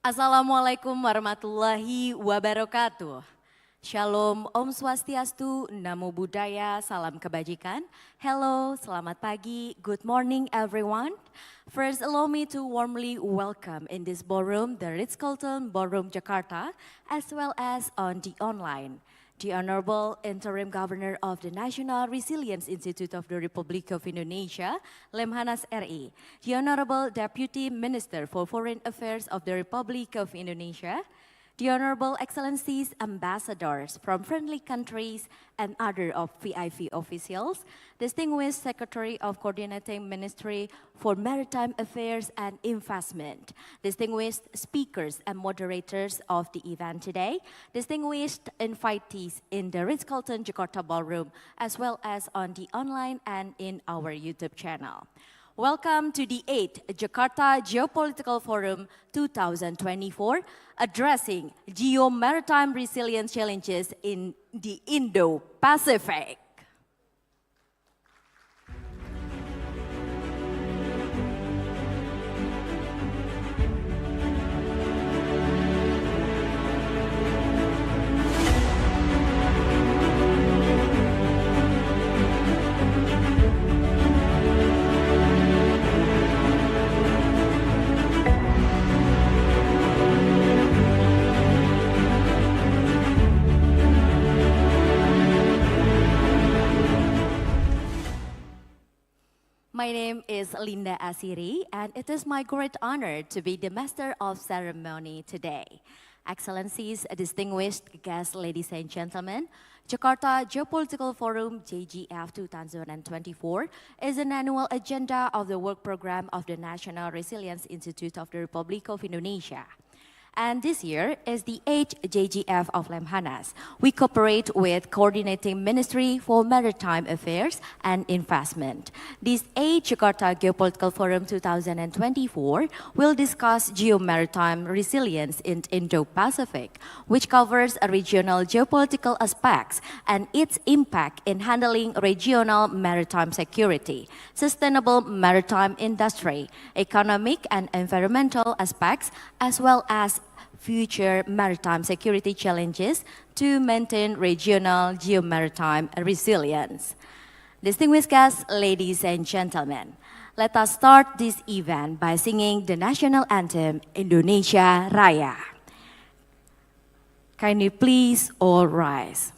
Assalamualaikum warahmatullahi wabarakatuh. Shalom, Om Swastiastu, Namo Buddhaya, Salam Kebajikan. Hello, selamat pagi, good morning everyone. First, allow me to warmly welcome in this ballroom, the Ritz-Carlton Ballroom Jakarta, as well as on the online. The Honorable Interim Governor of the National Resilience Institute of the Republic of Indonesia, Lemhanas RI, the Honorable Deputy Minister for Foreign Affairs of the Republic of Indonesia, the Honorable Excellencies Ambassadors from friendly countries and other of VIP officials, distinguished Secretary of Coordinating Ministry for Maritime Affairs and Investment, distinguished speakers and moderators of the event today, distinguished invitees in the Ritz-Carlton Jakarta Ballroom, as well as on the online and in our YouTube channel. Welcome to the 8th Jakarta Geopolitical Forum 2024, addressing geo-maritime resilience challenges in the Indo-Pasifik. My name is Linda Asiri, and it is my great honor to be the Master of Ceremony today. Excellencies, distinguished guests, ladies and gentlemen, Jakarta Geopolitical Forum JGF 2024 is an annual agenda of the work program of the National Resilience Institute of the Republic of Indonesia. And this year is the 8th JGF of Lemhanas. We cooperate with Coordinating Ministry for Maritime Affairs and Investment. This 8th Jakarta Geopolitical Forum 2024 will discuss geo-maritime resilience in Indo-Pasifik, which covers regional geopolitical aspects and its impact in handling regional maritime security, sustainable maritime industry, economic and environmental aspects, as well as future maritime security challenges to maintain regional geo-maritime resilience. Distinguished guests, ladies and gentlemen, let us start this event by singing the national anthem, Indonesia Raya. Kindly please all rise.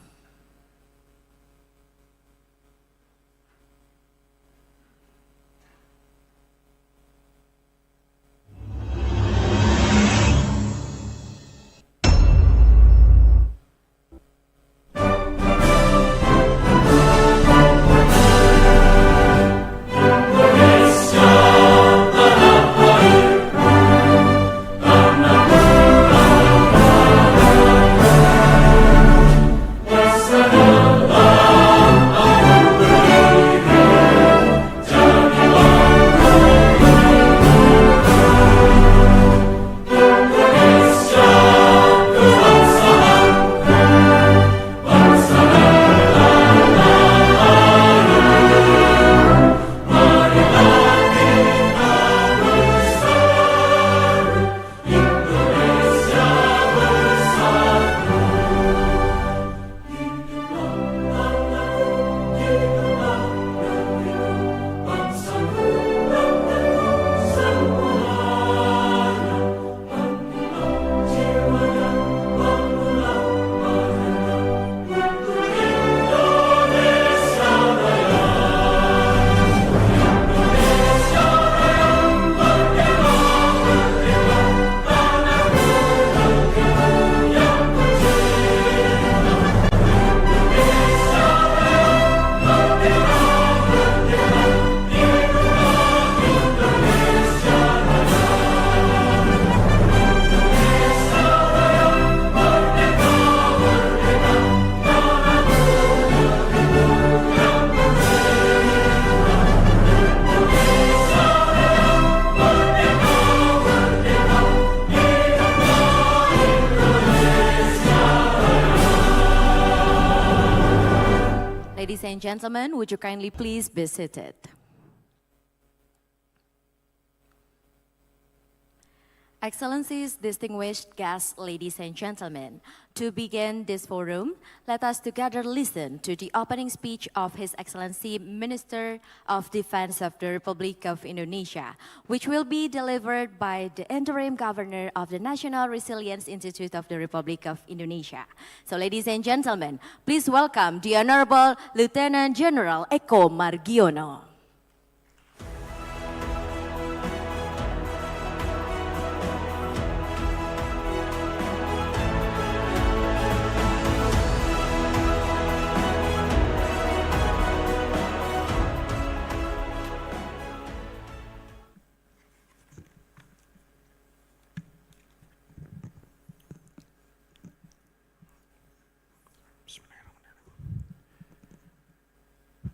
Ladies and gentlemen, would you kindly please be seated? Excellencies, distinguished guests, ladies and gentlemen, to begin this forum, let us together listen to the opening speech of His Excellency Minister of Defense of the Republic of Indonesia, which will be delivered by the Interim Governor of the National Resilience Institute of the Republic of Indonesia. So ladies and gentlemen, please welcome the Honorable Lieutenant General Eko Margiono.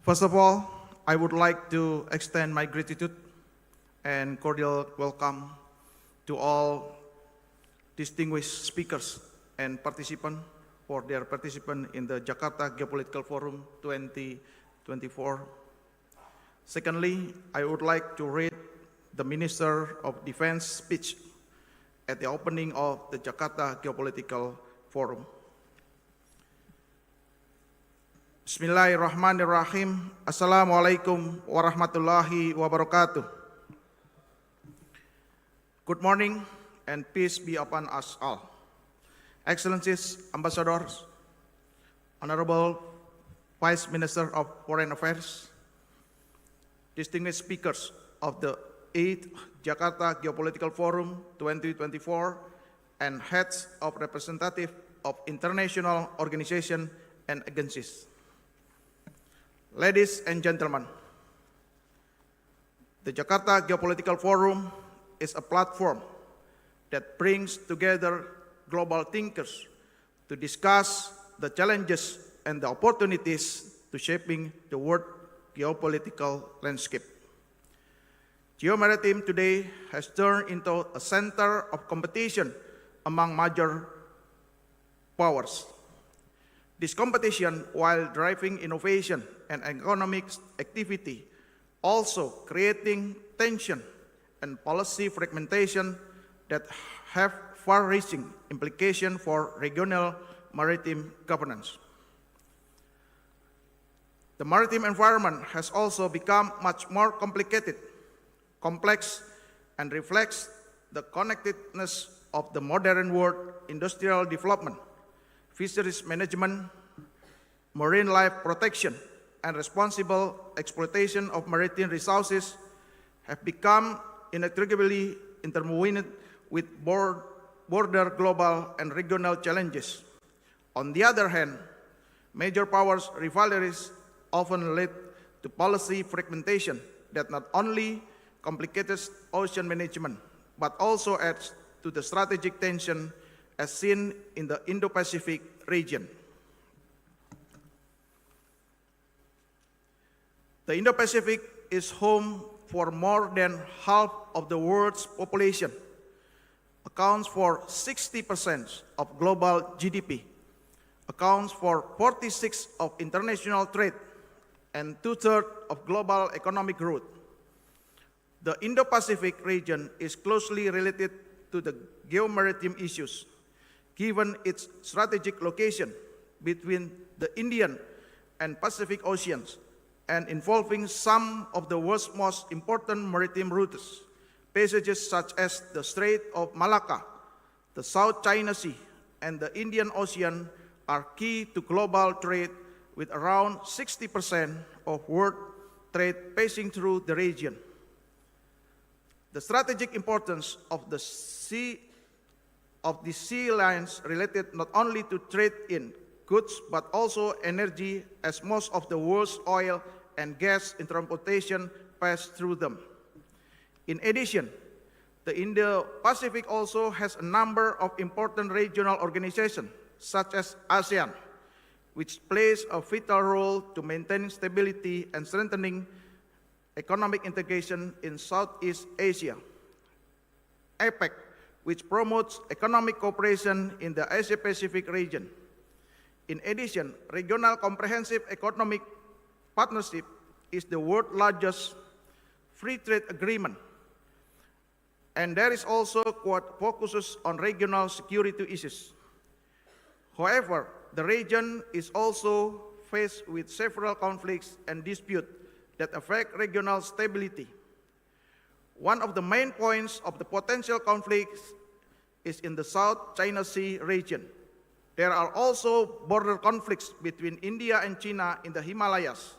First of all, I would like to extend my gratitude and cordial welcome to all distinguished speakers and participants for their participation in the Jakarta Geopolitical Forum 2024. Secondly, I would like to read the Minister of Defense speech at the opening of the Jakarta Geopolitical Forum. Bismillahirrahmanirrahim. Assalamualaikum warahmatullahi wabarakatuh. Good morning and peace be upon us all. Excellencies, ambassadors, Honorable Vice Minister of Foreign Affairs, distinguished speakers of the 8th Jakarta Geopolitical Forum 2024, and heads of representative of international organizations and agencies. Ladies and gentlemen, the Jakarta Geopolitical Forum is a platform that brings together global thinkers to discuss the challenges and the opportunities to shaping the world geopolitical landscape. GEO-MARITIME today has turned into a center of competition among major powers. This competition, while driving innovation and economic activity, also creating tension and policy fragmentation that have far-reaching implications for regional maritime governance. The maritime environment has also become much more complicated, complex, and reflects the connectedness of the modern world. Industrial development, fisheries management, marine life protection, and responsible exploitation of maritime resources have become inextricably intertwined with border global and regional challenges. On the other hand, major powers rivalries often lead to policy fragmentation that not only complicates ocean management, but also adds to the strategic tension as seen in the Indo-Pasifik region. The Indo-Pacific is home for more than half of the world's population, accounts for 60% of global GDP, accounts for 46% of international trade, and 2/3 of global economic growth. The Indo-Pacific region is closely related to the geo-maritime issues, given its strategic location between the Indian and Pacific Oceans, and involving some of the world's most important maritime routes. Passages such as the Strait of Malacca, the South China Sea, and the Indian Ocean are key to global trade, with around 60% of world trade passing through the region. The strategic importance of the sea lines related not only to trade in goods but also energy, as most of the world's oil and gas in transportation pass through them. In addition, the Indo-Pacific also has a number of important regional organizations, such as ASEAN, which plays a vital role to maintain stability and strengthening economic integration in Southeast Asia. APEC, which promotes economic cooperation in the Asia-Pacific region. In addition, Regional Comprehensive Economic Partnership is the world's largest free trade agreement, and there is also what focuses on regional security issues. However, the region is also faced with several conflicts and disputes that affect regional stability. One of the main points of the potential conflicts is in the South China Sea region. There are also border conflicts between India and China in the Himalayas,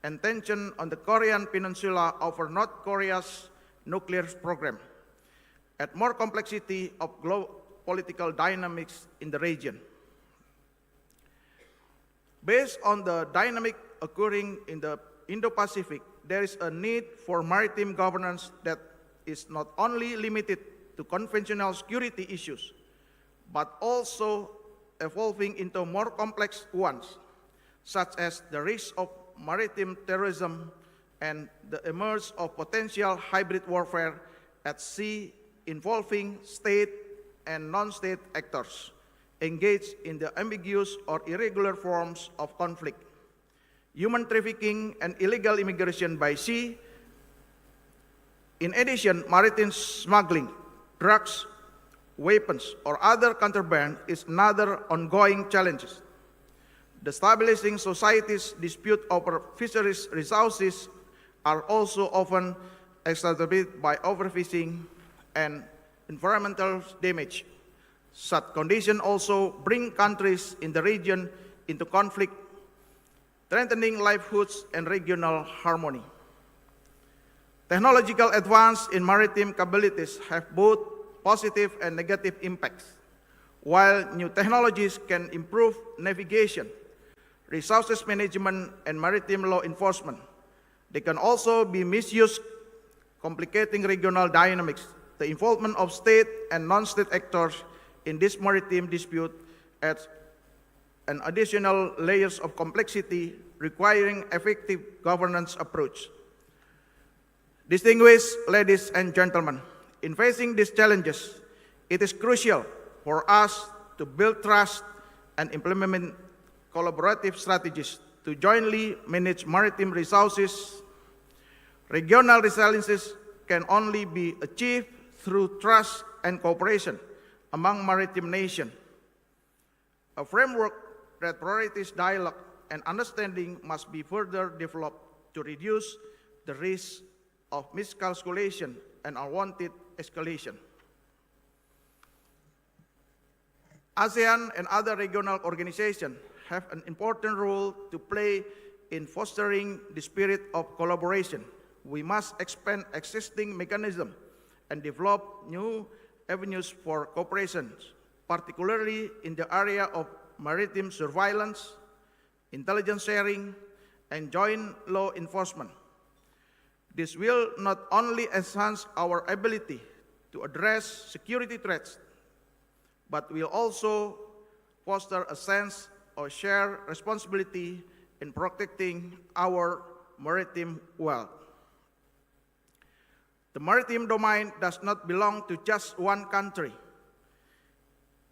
and tension on the Korean Peninsula over North Korea's nuclear program, add more complexity of global political dynamics in the region. Based on the dynamic occurring in the Indo-Pacific, there is a need for maritime governance that is not only limited to conventional security issues, but also evolving into more complex ones, such as the risk of maritime terrorism and the emergence of potential hybrid warfare at sea involving state and non-state actors engaged in the ambiguous or irregular forms of conflict. Human trafficking and illegal immigration by sea. In addition, maritime smuggling, drugs, weapons, or other contraband is another ongoing challenge. Destabilizing societies' dispute over fisheries resources are also often exacerbated by overfishing and environmental damage. Such conditions also bring countries in the region into conflict, threatening livelihoods and regional harmony. Technological advance in maritime capabilities have both positive and negative impacts. While new technologies can improve navigation, resources management, and maritime law enforcement. They can also be misused, complicating regional dynamics. The involvement of state and non-state actors in this maritime dispute adds an additional layers of complexity requiring effective governance approach. Distinguished ladies and gentlemen, in facing these challenges, it is crucial for us to build trust and implement collaborative strategies to jointly manage maritime resources. Regional resilience can only be achieved through trust and cooperation among maritime nations. A framework that prioritizes dialogue and understanding must be further developed to reduce the risk of miscalculation and unwanted escalation. ASEAN and other regional organizations have an important role to play in fostering the spirit of collaboration. We must expand existing mechanisms and develop new avenues for cooperation, particularly in the area of maritime surveillance, intelligence sharing, and joint law enforcement. This will not only enhance our ability to address security threats, but will also foster a sense of shared responsibility in protecting our maritime wealth. The maritime domain does not belong to just one country.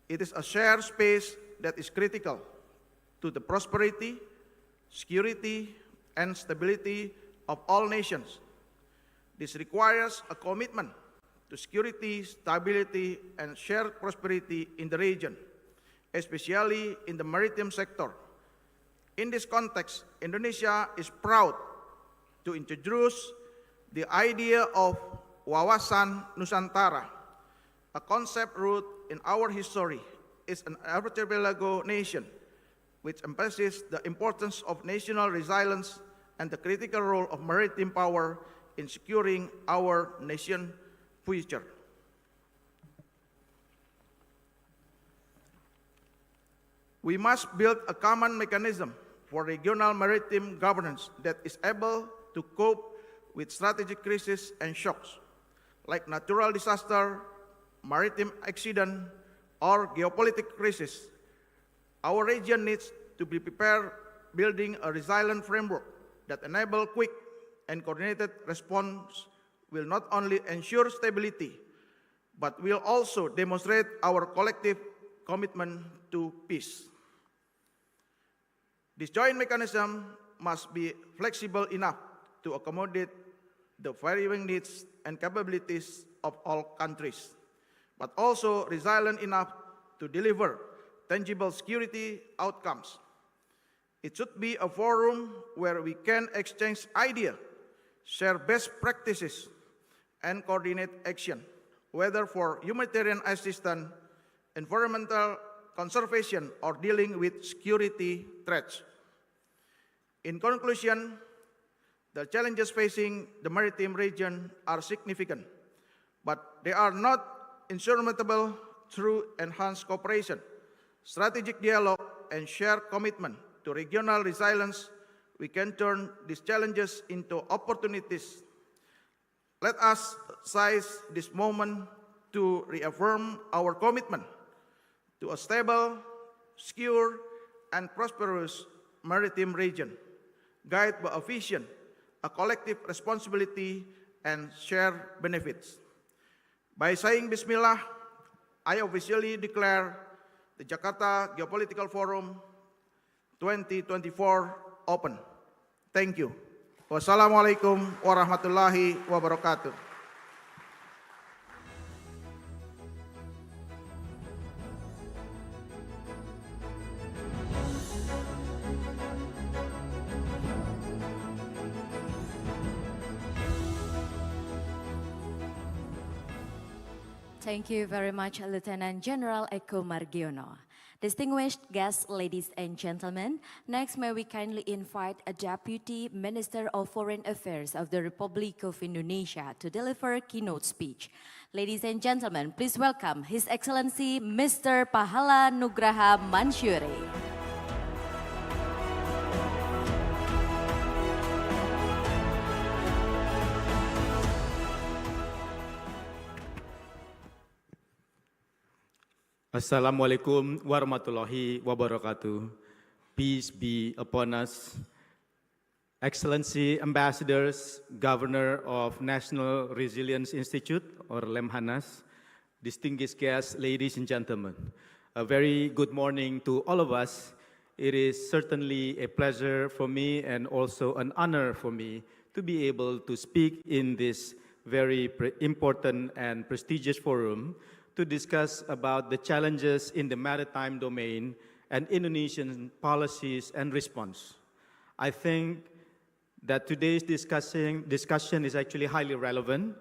It is a shared space that is critical to the prosperity, security, and stability of all nations. This requires a commitment to security, stability, and shared prosperity in the region, especially in the maritime sector. In this context, Indonesia is proud to introduce the idea of Wawasan Nusantara, a concept rooted in our history. Is an archipelago nation, which emphasizes the importance of national resilience and the critical role of maritime power in securing our nation's future. We must build a common mechanism for regional maritime governance that is able to cope with strategic crises and shocks, like natural disaster, maritime accident, or geopolitical crisis. Our region needs to be prepared, building a resilient framework that enables quick and coordinated response will not only ensure stability, but will also demonstrate our collective commitment to peace. This joint mechanism must be flexible enough to accommodate the varying needs and capabilities of all countries, but also resilient enough to deliver tangible security outcomes. It should be a forum where we can exchange ideas, share best practices, and coordinate action, whether for humanitarian assistance, environmental conservation, or dealing with security threats. In conclusion, the challenges facing the maritime region are significant, but they are not insurmountable through enhanced cooperation, strategic dialogue, and shared commitment to regional resilience. We can turn these challenges into opportunities. Let us seize this moment to reaffirm our commitment to a stable, secure, and prosperous maritime region, guided by a vision, a collective responsibility, and shared benefits. By saying Bismillah, I officially declare the Jakarta Geopolitical Forum 2024 open. Thank you. Wassalamualaikum warahmatullahi wabarakatuh. Thank you very much, Lieutenant General Eko Margiono. Distinguished guests, ladies and gentlemen, next may we kindly invite a Deputy Minister of Foreign Affairs of the Republic of Indonesia to deliver a keynote speech. Ladies and gentlemen, please welcome His Excellency Mr. Pahala Nugraha Mansyuri. Assalamualaikum warahmatullahi wabarakatuh. Peace be upon us. Excellency Ambassadors, Governor of National Resilience Institute, or Lemhanas, distinguished guests, ladies and gentlemen, a very good morning to all of us. It is certainly a pleasure for me and also an honor for me to be able to speak in this very important and prestigious forum to discuss about the challenges in the maritime domain and Indonesian policies and response. I think that today's discussion is actually highly relevant,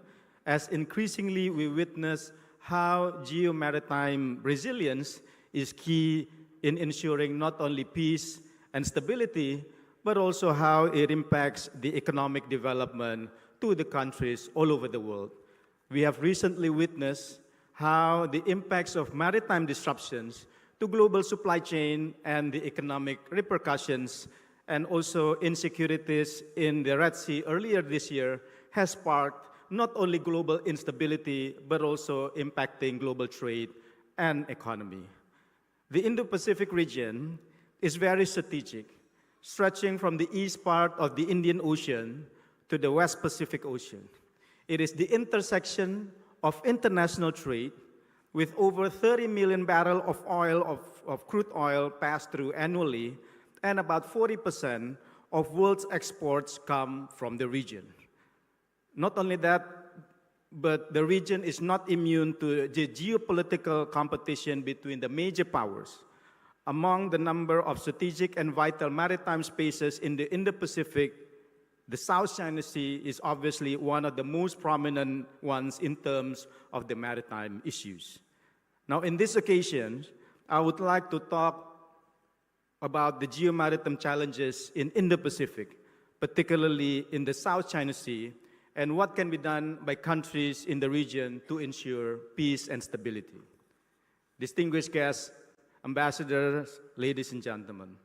as increasingly we witness how geo-maritime resilience is key in ensuring not only peace and stability, but also how it impacts the economic development to the countries all over the world. We have recently witnessed how the impacts of maritime disruptions to global supply chain and the economic repercussions and also insecurities in the Red Sea earlier this year has sparked not only global instability, but also impacting global trade and economy. The Indo-Pacific region is very strategic, stretching from the east part of the Indian Ocean to the West Pacific Ocean. It is the intersection of international trade, with over 30 million barrels of crude oil passed through annually, and about 40% of world's exports come from the region. Not only that, but the region is not immune to the geopolitical competition between the major powers. Among the number of strategic and vital maritime spaces in the Indo-Pacific, the South China Sea is obviously one of the most prominent ones in terms of the maritime issues. Now, in this occasion, I would like to talk about the geo-maritime challenges in Indo-Pacific, particularly in the South China Sea, and what can be done by countries in the region to ensure peace and stability. Distinguished guests, ambassadors, ladies and gentlemen,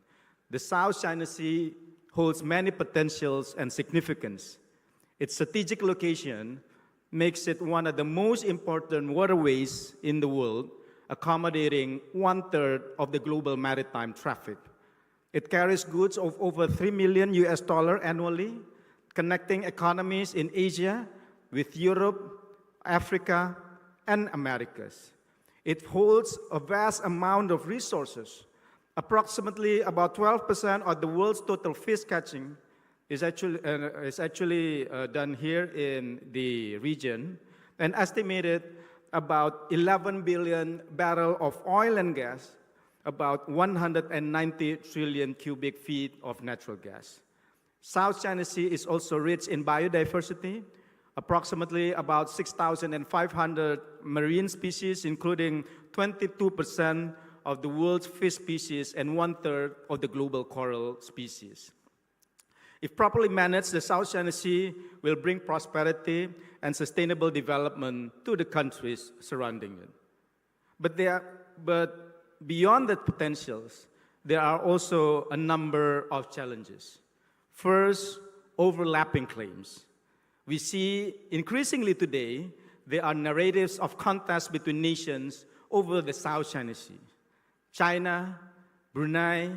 the South China Sea holds many potentials and significance. Its strategic location makes it one of the most important waterways in the world, accommodating 1/3 of the global maritime traffic. It carries goods of over $3 million annually, connecting economies in Asia with Europe, Africa, and Americas. It holds a vast amount of resources. Approximately about 12% of the world's total fish catching is actually done here in the region, and estimated about 11 billion barrels of oil and gas, about 190 trillion cubic feet of natural gas. South China Sea is also rich in biodiversity, approximately about 6,500 marine species, including 22% of the world's fish species and 1/3 of the global coral species. If properly managed, the South China Sea will bring prosperity and sustainable development to the countries surrounding it. But beyond the potentials, there are also a number of challenges. First, overlapping claims. We see increasingly today, there are narratives of contest between nations over the South China Sea. China, Brunei,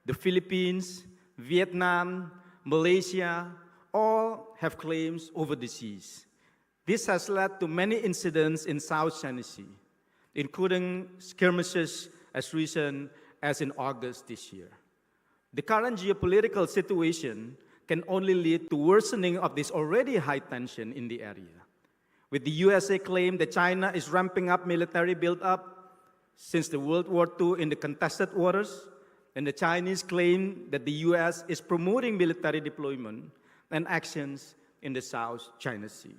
the Philippines, Vietnam, Malaysia, all have claims over the seas. This has led to many incidents in South China Sea, including skirmishes as recent as in August this year. The current geopolitical situation can only lead to worsening of this already high tension in the area. With the USA claim that China is ramping up military build-up since the World War II in the contested waters, and the Chinese claim that the US is promoting military deployment and actions in the South China Sea.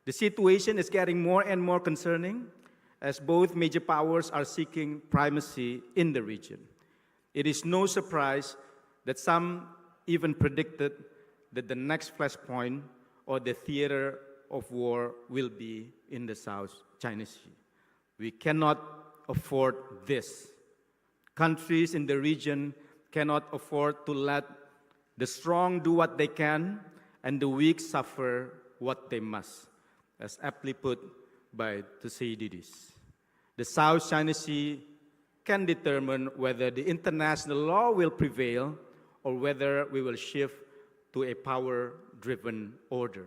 The situation is getting more and more concerning as both major powers are seeking primacy in the region. It is no surprise that some even predicted that the next flashpoint or the theater of war will be in the South China Sea. We cannot afford this. Countries in the region cannot afford to let the strong do what they can and the weak suffer what they must, as aptly put by Thucydides. The South China Sea can determine whether the international law will prevail or whether we will shift to a power-driven order.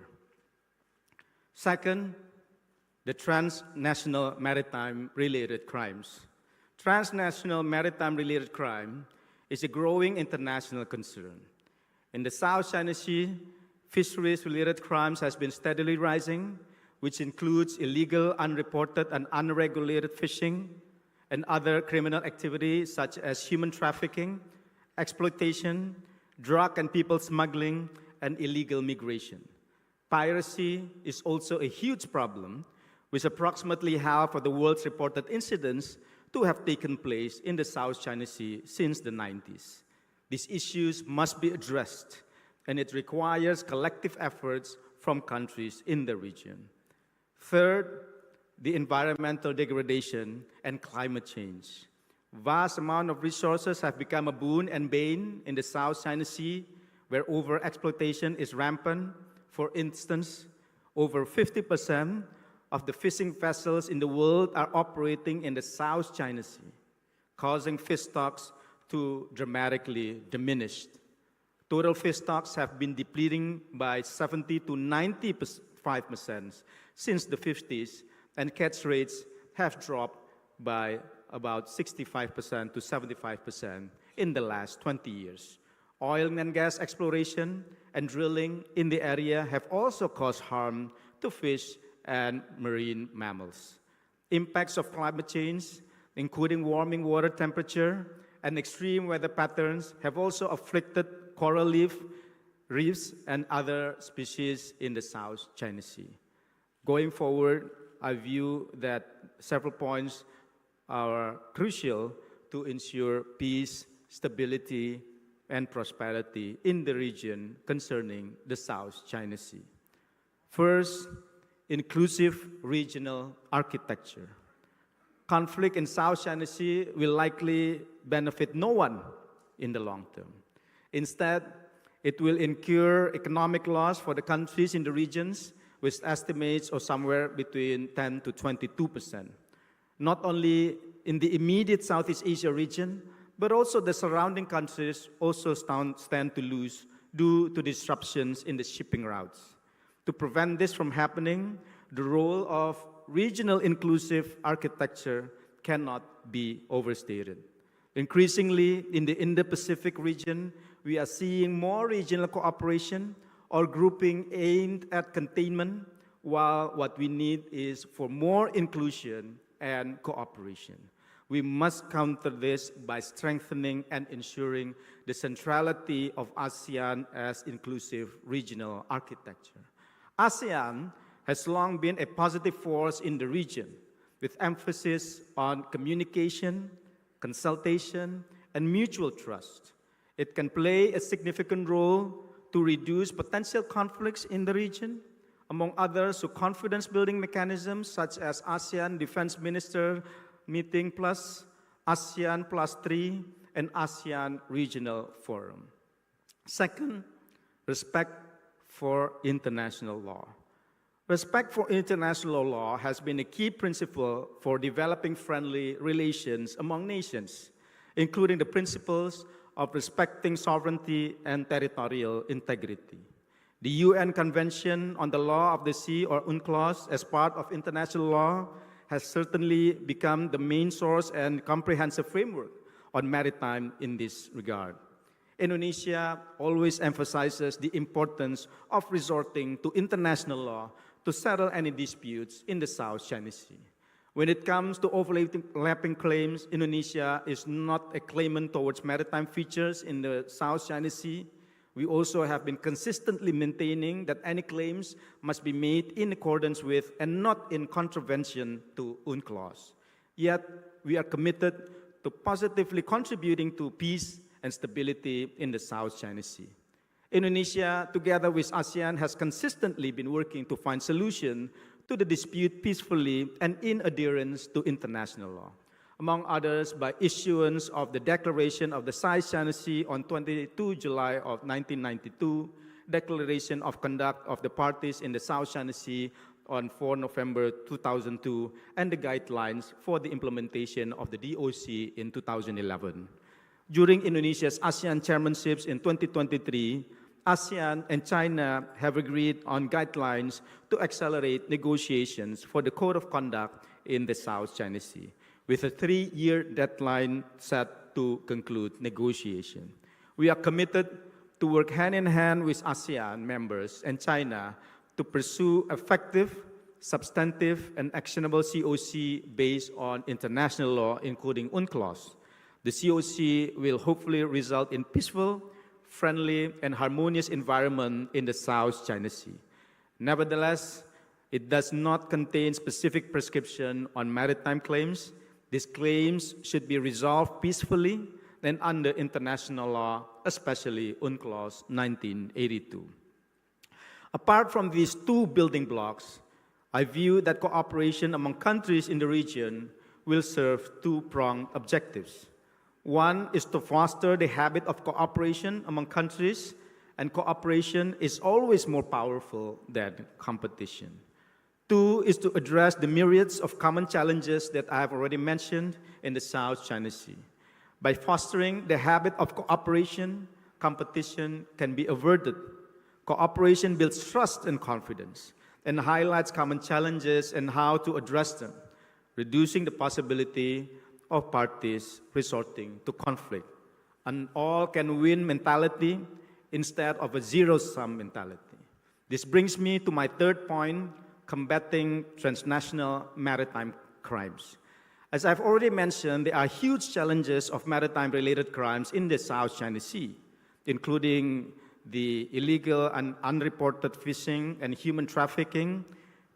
Second, the transnational maritime-related crimes. Transnational maritime-related crime is a growing international concern. In the South China Sea, fisheries-related crimes has been steadily rising, which includes illegal, unreported, and unregulated fishing, and other criminal activities such as human trafficking, exploitation, drug and people smuggling, and illegal migration. Piracy is also a huge problem, with approximately half of the world's reported incidents to have taken place in the South China Sea since the 90s. These issues must be addressed, and it requires collective efforts from countries in the region. Third, the environmental degradation and climate change. Vast amount of resources have become a boon and bane in the South China Sea, where overexploitation is rampant. For instance, over 50% of the fishing vessels in the world are operating in the South China Sea, causing fish stocks to dramatically diminish. Total fish stocks have been depleting by 70 to 95% since the 50s, and catch rates have dropped by about 65% to 75% in the last 20 years. Oil and gas exploration and drilling in the area have also caused harm to fish and marine mammals. Impacts of climate change, including warming water temperature and extreme weather patterns, have also afflicted coral reefs and other species in the South China Sea. Going forward, I view that several points are crucial to ensure peace, stability, and prosperity in the region concerning the South China Sea. First, inclusive regional architecture. Conflict in South China Sea will likely benefit no one in the long term. Instead, it will incur economic loss for the countries in the regions, with estimates of somewhere between 10 to 22%. Not only in the immediate Southeast Asia region, but also the surrounding countries also stand to lose due to disruptions in the shipping routes. To prevent this from happening, the role of regional inclusive architecture cannot be overstated. Increasingly, in the Indo-Pasifik region, we are seeing more regional cooperation or grouping aimed at containment, while what we need is for more inclusion and cooperation. We must counter this by strengthening and ensuring the centrality of ASEAN as inclusive regional architecture. ASEAN has long been a positive force in the region, with emphasis on communication, consultation, and mutual trust. It can play a significant role to reduce potential conflicts in the region, among others through confidence-building mechanisms such as ASEAN Defense Minister Meeting Plus, ASEAN Plus 3, and ASEAN Regional Forum. Second, respect for international law. Respect for international law has been a key principle for developing friendly relations among nations, including the principles of respecting sovereignty and territorial integrity. The UN Convention on the Law of the Sea, or UNCLOS, as part of international law, has certainly become the main source and comprehensive framework on maritime in this regard. Indonesia always emphasizes the importance of resorting to international law to settle any disputes in the South China Sea. When it comes to overlapping claims, Indonesia is not a claimant towards maritime features in the South China Sea. We also have been consistently maintaining that any claims must be made in accordance with and not in contravention to UNCLOS. Yet, we are committed to positively contributing to peace and stability in the South China Sea. Indonesia, together with ASEAN, has consistently been working to find solutions to the dispute peacefully and in adherence to international law. Among others, by issuance of the Declaration of the South China Sea on 22 July of 1992, Declaration of Conduct of the Parties in the South China Sea, on 4 November 2002 and the guidelines for the implementation of the DOC in 2011. During Indonesia's ASEAN chairmanships in 2023, ASEAN and China have agreed on guidelines to accelerate negotiations for the Code of Conduct in the South China Sea, with a 3-year deadline set to conclude negotiation. We are committed to work hand in hand with ASEAN members and China to pursue effective, substantive, and actionable COC based on international law, including UNCLOS. The COC will hopefully result in peaceful, friendly, and harmonious environment in the South China Sea. Nevertheless, it does not contain specific prescription on maritime claims. These claims should be resolved peacefully and under international law, especially UNCLOS 1982. Apart from these two building blocks, I view that cooperation among countries in the region will serve two-pronged objectives. One is to foster the habit of cooperation among countries, and cooperation is always more powerful than competition. Two is to address the myriads of common challenges that I have already mentioned in the South China Sea. By fostering the habit of cooperation, competition can be averted. Cooperation builds trust and confidence and highlights common challenges and how to address them, reducing the possibility of parties resorting to conflict. An all-can-win mentality instead of a zero-sum mentality. This brings me to my third point, combating transnational maritime crimes. As I've already mentioned, there are huge challenges of maritime-related crimes in the South China Sea, including the illegal and unreported fishing and human trafficking.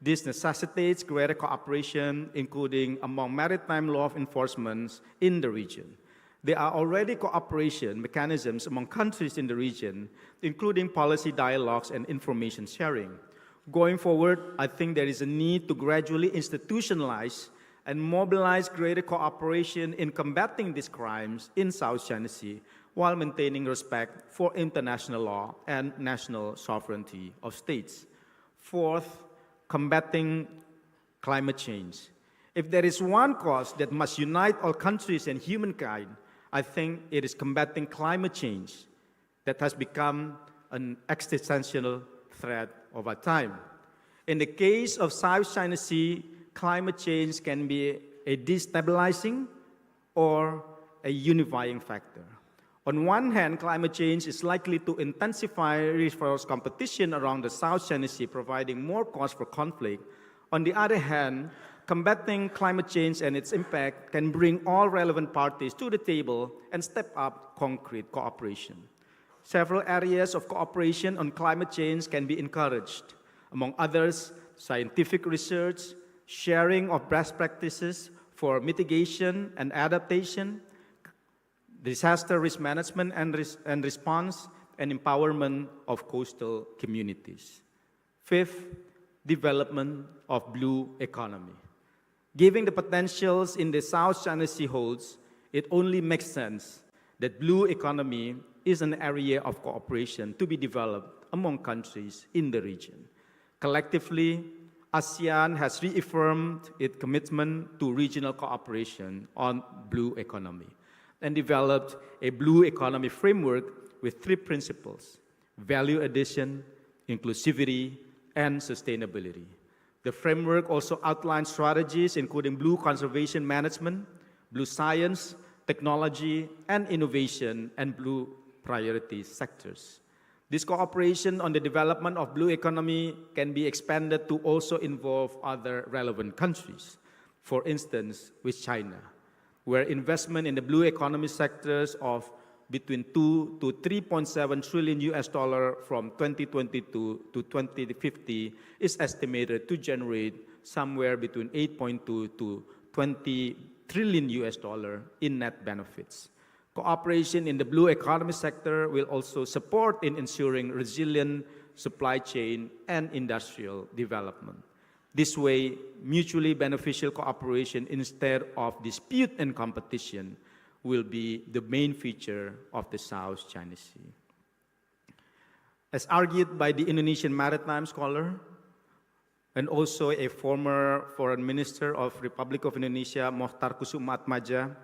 This necessitates greater cooperation, including among maritime law enforcement in the region. There are already cooperation mechanisms among countries in the region, including policy dialogues and information sharing. Going forward, I think there is a need to gradually institutionalize and mobilize greater cooperation in combating these crimes in South China Sea while maintaining respect for international law and national sovereignty of states. Fourth, combating climate change. If there is one cause that must unite all countries and humankind, I think it is combating climate change that has become an existential threat over time. In the case of South China Sea, climate change can be a destabilizing or a unifying factor. On one hand, climate change is likely to intensify resource competition around the South China Sea, providing more cause for conflict. On the other hand, combating climate change and its impact can bring all relevant parties to the table and step up concrete cooperation. Several areas of cooperation on climate change can be encouraged. Among others, scientific research, sharing of best practices for mitigation and adaptation, disaster risk management and response, and empowerment of coastal communities. Fifth, development of blue economy. Given the potentials in the South China Sea holds, it only makes sense that blue economy is an area of cooperation to be developed among countries in the region. Collectively, ASEAN has reaffirmed its commitment to regional cooperation on blue economy and developed a blue economy framework with 3 principles: value addition, inclusivity, and sustainability. The framework also outlines strategies including blue conservation management, blue science, technology, and innovation, and blue priority sectors. This cooperation on the development of blue economy can be expanded to also involve other relevant countries, for instance, with China, where investment in the blue economy sectors of between 2 to 3.7 trillion US dollar from 2022 to 2050 is estimated to generate somewhere between 8.2 to 20 trillion US dollar in net benefits. Cooperation in the blue economy sector will also support in ensuring resilient supply chain and industrial development. This way, mutually beneficial cooperation instead of dispute and competition will be the main feature of the South China Sea. As argued by the Indonesian maritime scholar, and also a former Foreign Minister of Republic of Indonesia, Mohtar Kusumaatmaja,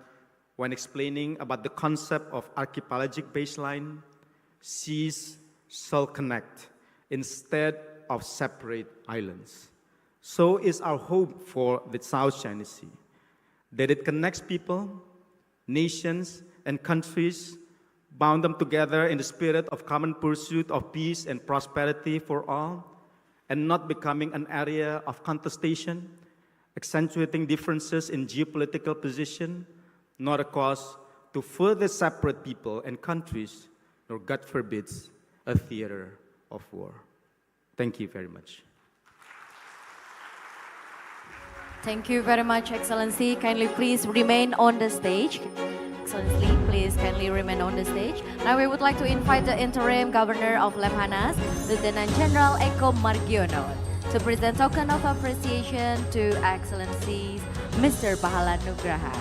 when explaining about the concept of archipelagic baseline, seas shall connect instead of separate islands. So is our hope for the South China Sea, that it connects people, nations, and countries, bound them together in the spirit of common pursuit of peace and prosperity for all, and not becoming an area of contestation, accentuating differences in geopolitical position, not a cause to further separate people and countries, nor, God forbids, a theater of war. Thank you very much. Thank you very much, Excellency. Kindly please remain on the stage. Excellency, please kindly remain on the stage. Now we would like to invite the Interim Governor of Lemhanas, Lieutenant General Eko Margiono, to present token of appreciation to Excellencies Mr. Pahala Nugraha,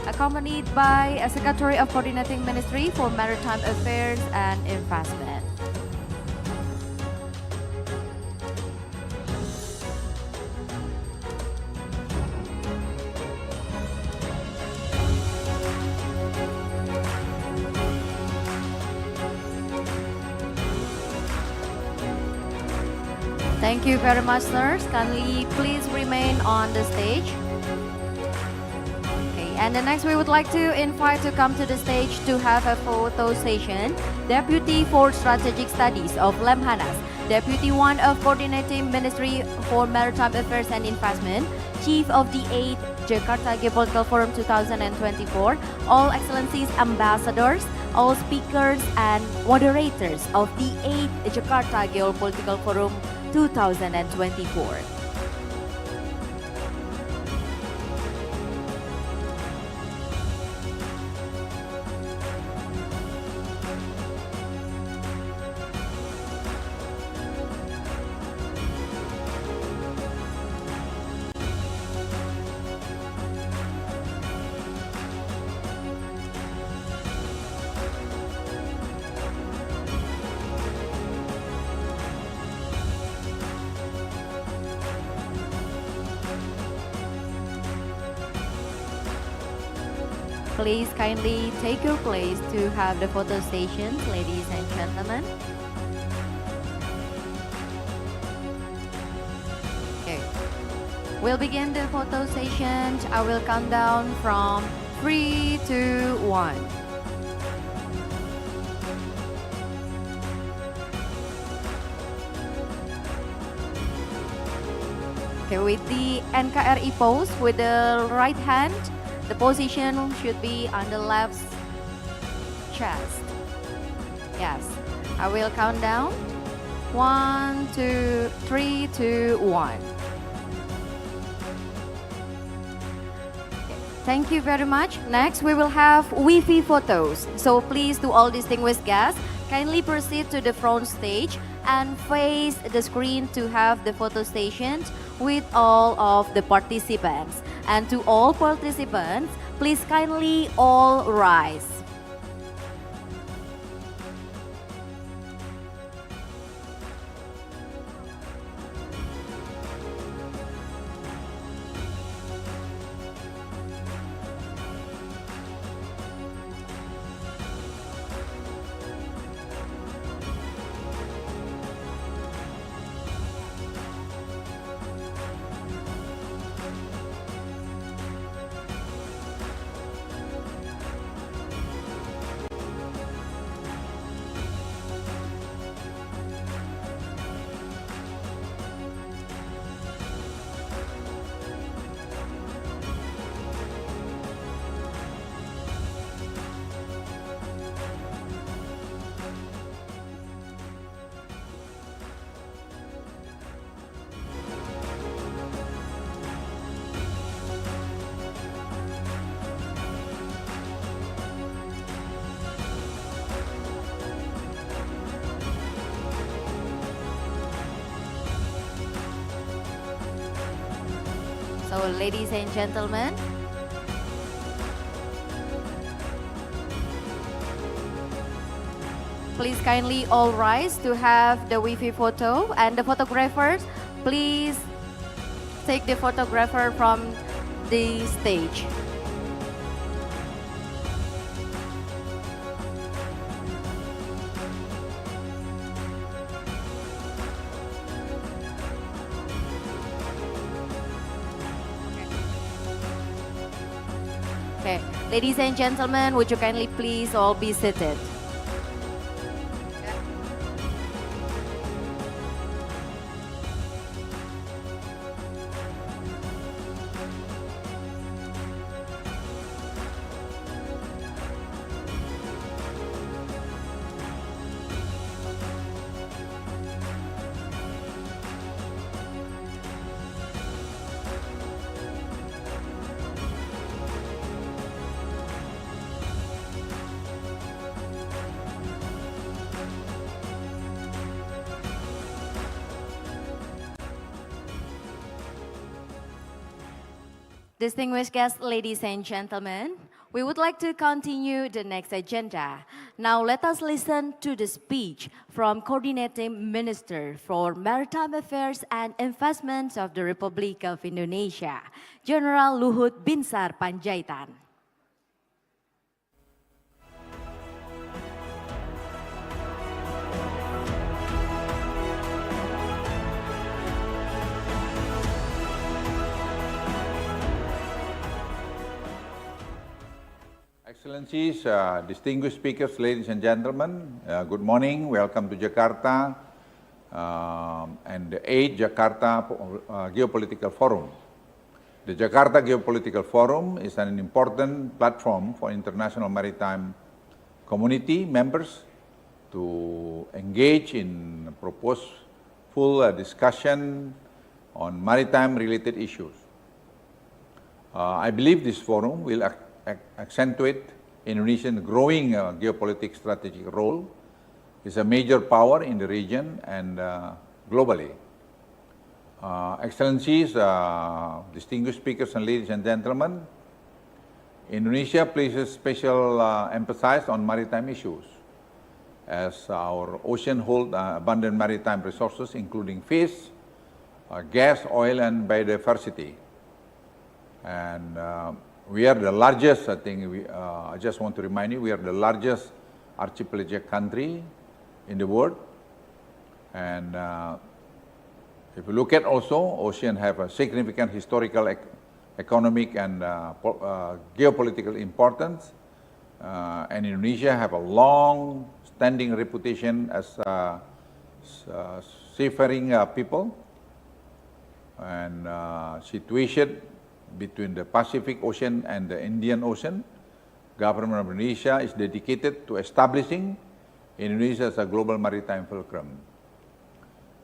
accompanied by a Secretary of Coordinating Ministry for Maritime Affairs and Investment. Thank you very much, sirs. Kindly please remain on the stage. Okay, and the next we would like to invite to come to the stage to have a photo session, Deputy for Strategic Studies of Lemhanas, Deputy 1 of Coordinating Ministry for Maritime Affairs and Investment, Chief of the 8th Jakarta Geopolitical Forum 2024, all Excellencies Ambassadors, all speakers and moderators of the 8th Jakarta Geopolitical Forum 2024. Please kindly take your place to have the photo stations, ladies and gentlemen. Okay. We'll begin the photo session. I will count down from 3, 2, 1. Okay, with the NKRI pose, with the right hand, the position should be on the left chest. Yes, I will count down. 1, 2, 3, 2, 1. Thank you very much. Next, we will have Wi-Fi photos. So please, to all distinguished guests, kindly proceed to the front stage and face the screen to have the photo stations with all of the participants. And to all participants, please kindly all rise. So, ladies and gentlemen, please kindly all rise to have the Wi-Fi photo, and the photographers, please take the photographer from the stage. Okay, ladies and gentlemen, would you kindly please all be seated? Distinguished guests, ladies and gentlemen, we would like to continue the next agenda. Now let us listen to the speech from Coordinating Minister for Maritime Affairs and Investments of the Republic of Indonesia, General Luhut Binsar Panjaitan. Excellencies, distinguished speakers, ladies and gentlemen, good morning. Welcome to Jakarta and the 8th Jakarta Geopolitical Forum. The Jakarta Geopolitical Forum is an important platform for international maritime community members to engage in proposeful discussion on maritime-related issues. I believe this forum will accentuate Indonesia's growing geopolitical strategic role as a major power in the region and globally. Excellencies, distinguished speakers and ladies and gentlemen, Indonesia places special emphasis on maritime issues as our ocean holds abundant maritime resources including fish, gas, oil and biodiversity. And we are the largest, I just want to remind you, we are the largest archipelagic country in the world. And if you look at also, ocean have a significant historical, economic and geopolitical importance. And Indonesia have a long-standing reputation as a seafaring people. And situation between the Pacific Ocean and the Indian Ocean, Government of Indonesia is dedicated to establishing Indonesia as a global maritime fulcrum.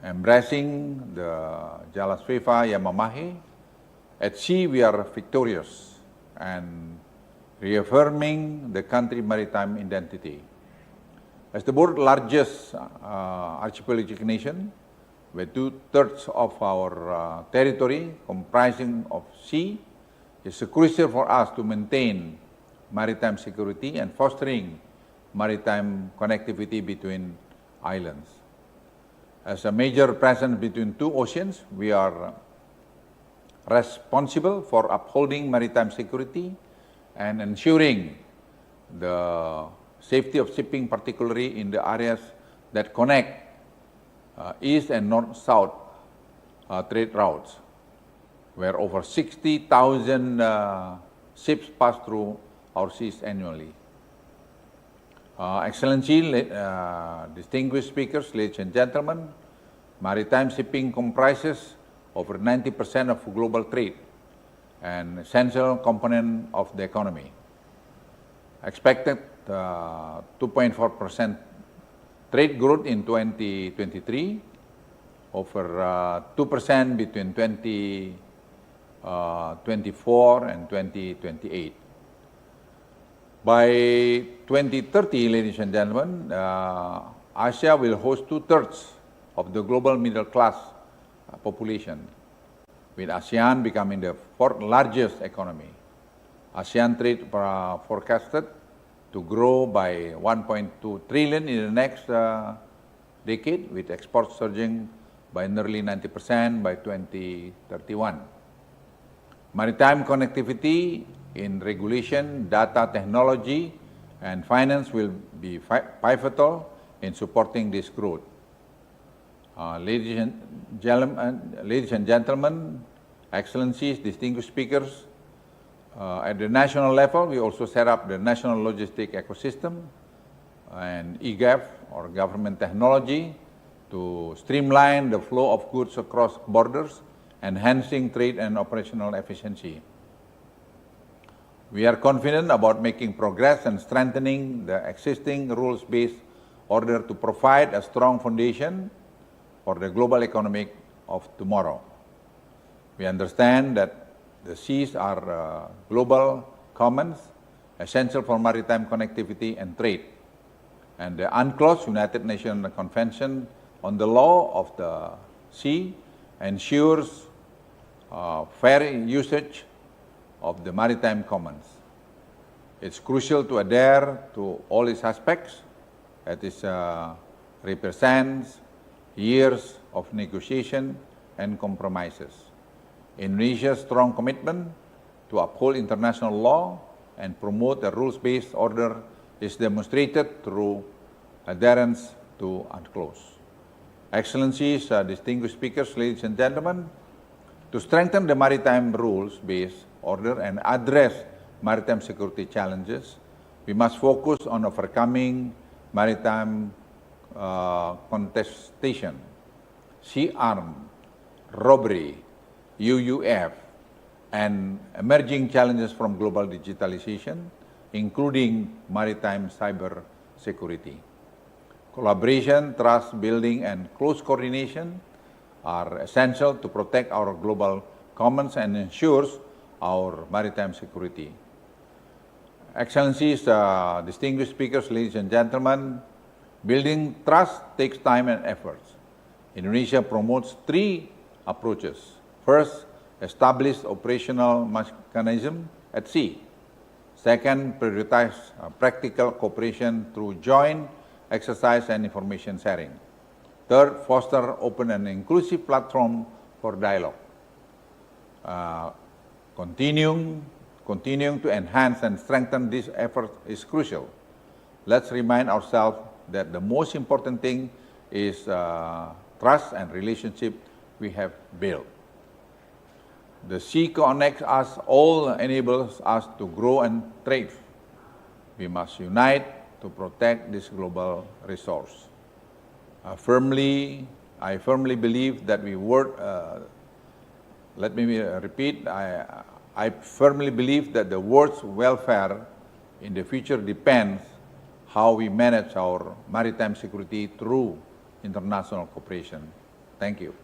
Embracing the Jalas Viva Yamamahi, at sea we are victorious and reaffirming the country's maritime identity. As the world's largest archipelagic nation, with 2/3 of our territory comprising of sea, it's crucial for us to maintain maritime security and fostering maritime connectivity between islands. As a major presence between two oceans, we are responsible for upholding maritime security and ensuring the safety of shipping, particularly in the areas that connect east and north-south trade routes, where over 60,000 ships pass through our seas annually. Excellency, distinguished speakers, ladies and gentlemen, maritime shipping comprises over 90% of global trade and essential component of the economy. Expected 2.4% trade growth in 2023, over 2% between 2024 and 2028. By 2030, ladies and gentlemen, Asia will host 2/3 of the global middle class population, with ASEAN becoming the fourth largest economy. ASEAN trade forecasted to grow by 1.2 trillion in the next decade, with exports surging by nearly 90% by 2031. Maritime connectivity in regulation, data technology, and finance will be pivotal in supporting this growth. Ladies and gentlemen, Excellencies, distinguished speakers, at the national level, we also set up the National Logistic Ecosystem and EGAF, or Government Technology, to streamline the flow of goods across borders, enhancing trade and operational efficiency. We are confident about making progress and strengthening the existing rules-based order to provide a strong foundation for the global economic of tomorrow. We understand that the seas are global commons, essential for maritime connectivity and trade. And the UNCLOS, United Nations Convention on the Law of the Sea, ensures fair usage of the maritime commons. It's crucial to adhere to all its aspects, as it represents years of negotiation and compromises. Indonesia's strong commitment to uphold international law and promote a rules-based order is demonstrated through adherence to UNCLOS. Excellencies, distinguished speakers, ladies and gentlemen, to strengthen the maritime rules-based order and address maritime security challenges, we must focus on overcoming maritime contestation, sea arm, robbery, UUF, and emerging challenges from global digitalization, including maritime cyber security. Collaboration, trust building, and close coordination are essential to protect our global commons and ensures our maritime security. Excellencies, distinguished speakers, ladies and gentlemen, building trust takes time and effort. Indonesia promotes three approaches. First, establish operational mechanism at sea. Second, prioritize practical cooperation through joint exercise and information sharing. Third, foster open and inclusive platform for dialogue. Continuing to enhance and strengthen this effort is crucial. Let's remind ourselves that the most important thing is trust and relationship we have built. The sea connects us all, enables us to grow and thrive. We must unite to protect this global resource. I firmly believe that I firmly believe that the world's welfare in the future depends how we manage our maritime security through international cooperation. Thank you.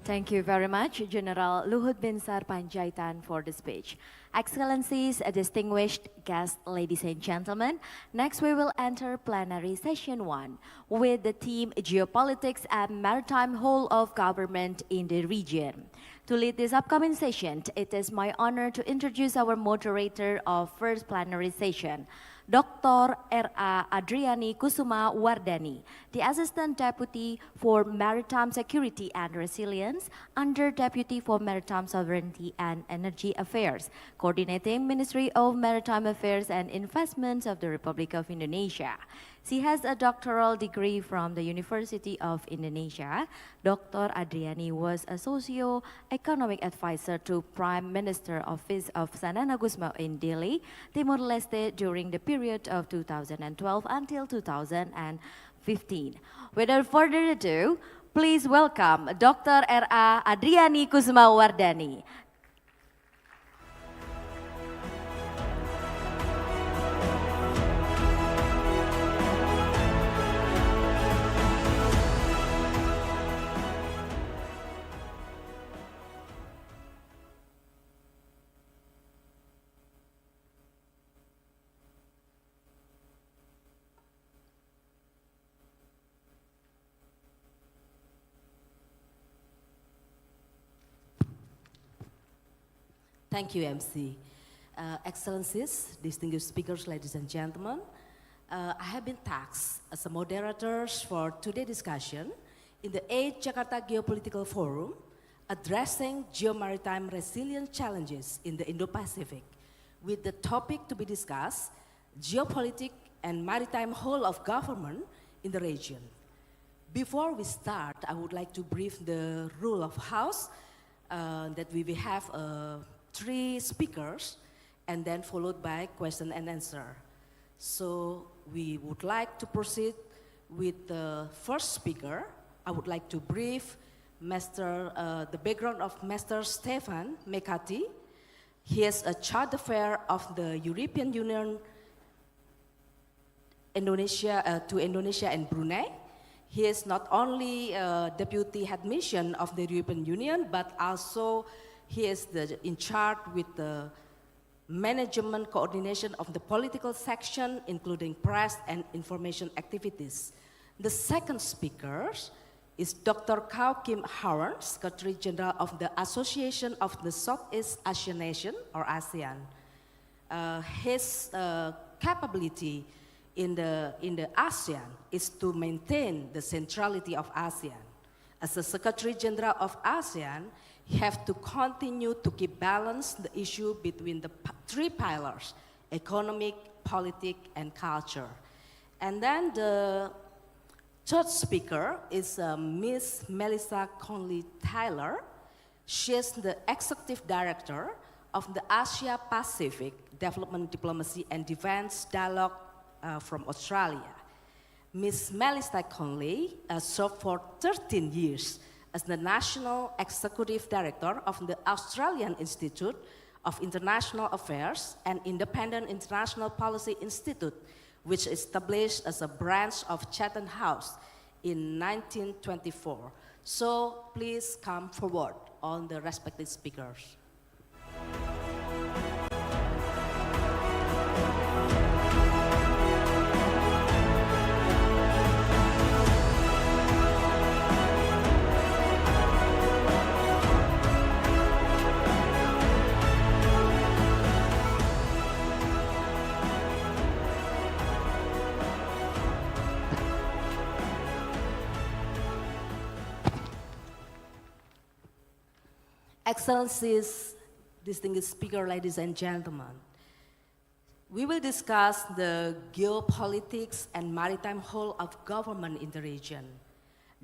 Thank you very much, General Luhut Binsar Panjaitan, for the speech. Excellencies, distinguished guests, ladies and gentlemen, next we will enter plenary session 1 with the theme Geopolitics and Maritime Whole of Government in the Region. To lead this upcoming session, it is my honor to introduce our moderator of first plenary session, Dr. R.A. Adriani Kusuma Wardani, the Assistant Deputy for Maritime Security and Resilience, Under Deputy for Maritime Sovereignty and Energy Affairs, coordinating Ministry of Maritime Affairs and Investments of the Republic of Indonesia. She has a doctoral degree from the University of Indonesia. Dr. Adriani was a socio-economic advisor to Prime Minister Office of Sanana Gusmao in Delhi, Timor-Leste during the period of 2012 until 2015. Without further ado, please welcome Dr. R.A. Adriani Kusuma Wardani. Thank you, MC. Excellencies, distinguished speakers, ladies and gentlemen, I have been tasked as a moderator for today's discussion in the 8th Jakarta Geopolitical Forum, addressing geo-maritime resilience challenges in the Indo-Pacific, with the topic to be discussed, geopolitics and maritime whole of government in the region. Before we start, I would like to brief the rule of house that we will have 3 speakers and then followed by question and answer. So we would like to proceed with the first speaker. I would like to brief the background of Mr. Stefan Mekati. He is a charge d'affaires of the European Union to Indonesia and Brunei. He is not only deputy head mission of the European Union, but also he is in charge with the management coordination of the political section, including press and information activities. The second speaker is Dr. Kao Kim Haran, Secretary General of the Association of the Southeast Asian Nation, or ASEAN. His capability in the ASEAN is to maintain the centrality of ASEAN. As the Secretary General of ASEAN, he has to continue to keep balance the issue between the 3 pillars: economic, politics, and culture. And then the third speaker is Ms. Melissa Conley-Tyler. She is the Executive Director of the Asia-Pacific Development Diplomacy and Defense Dialogue from Australia. Ms. Melissa Conley served for 13 years as the National Executive Director of the Australian Institute of International Affairs and Independent International Policy Institute, which established as a branch of Chatham House in 1924. So please come forward, all the respected speakers. Excellencies, distinguished speaker, ladies and gentlemen, we will discuss the geopolitics and maritime whole of government in the region.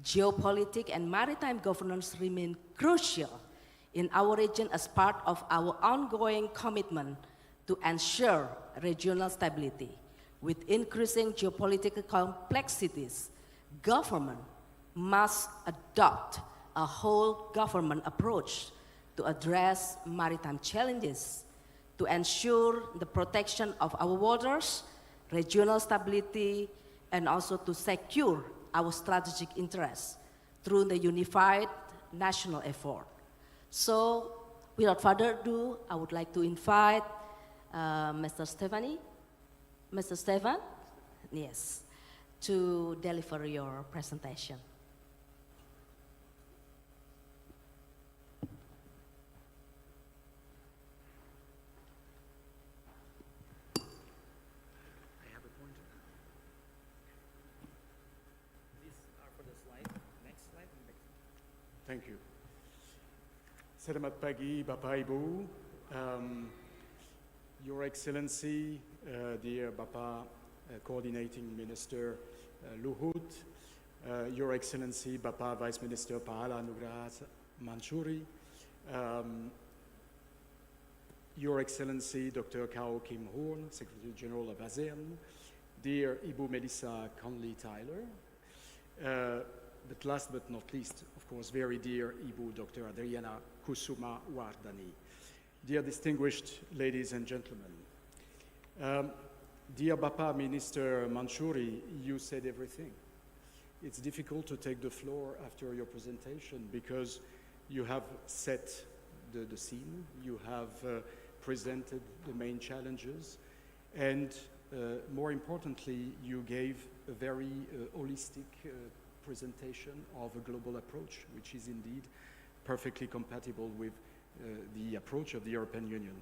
Geopolitics and maritime governance remain crucial in our region as part of our ongoing commitment to ensure regional stability. With increasing geopolitical complexities, government must adopt a whole government approach to address maritime challenges, to ensure the protection of our waters, regional stability, and also to secure our strategic interests through the unified national effort. So, without further ado, I would like to invite Mr. Stefan, yes, to deliver your presentation. Thank you. Selamat pagi, Bapak Ibu. Your Excellency, dear Bapak Coordinating Minister Luhut, Your Excellency, Bapak Vice Minister Pahala Anugrah Mansuri, Your Excellency, Dr. Kao Kim Horn, Secretary General of ASEAN, dear Ibu Melissa Conley-Tyler, but last but not least, of course, very dear Ibu Dr. Adriana Kusuma Wardani. Dear distinguished ladies and gentlemen, dear Bapa Minister Manchuri, you said everything. It's difficult to take the floor after your presentation because you have set the scene, you have presented the main challenges, and more importantly, you gave a very holistic presentation of a global approach, which is indeed perfectly compatible with the approach of the European Union.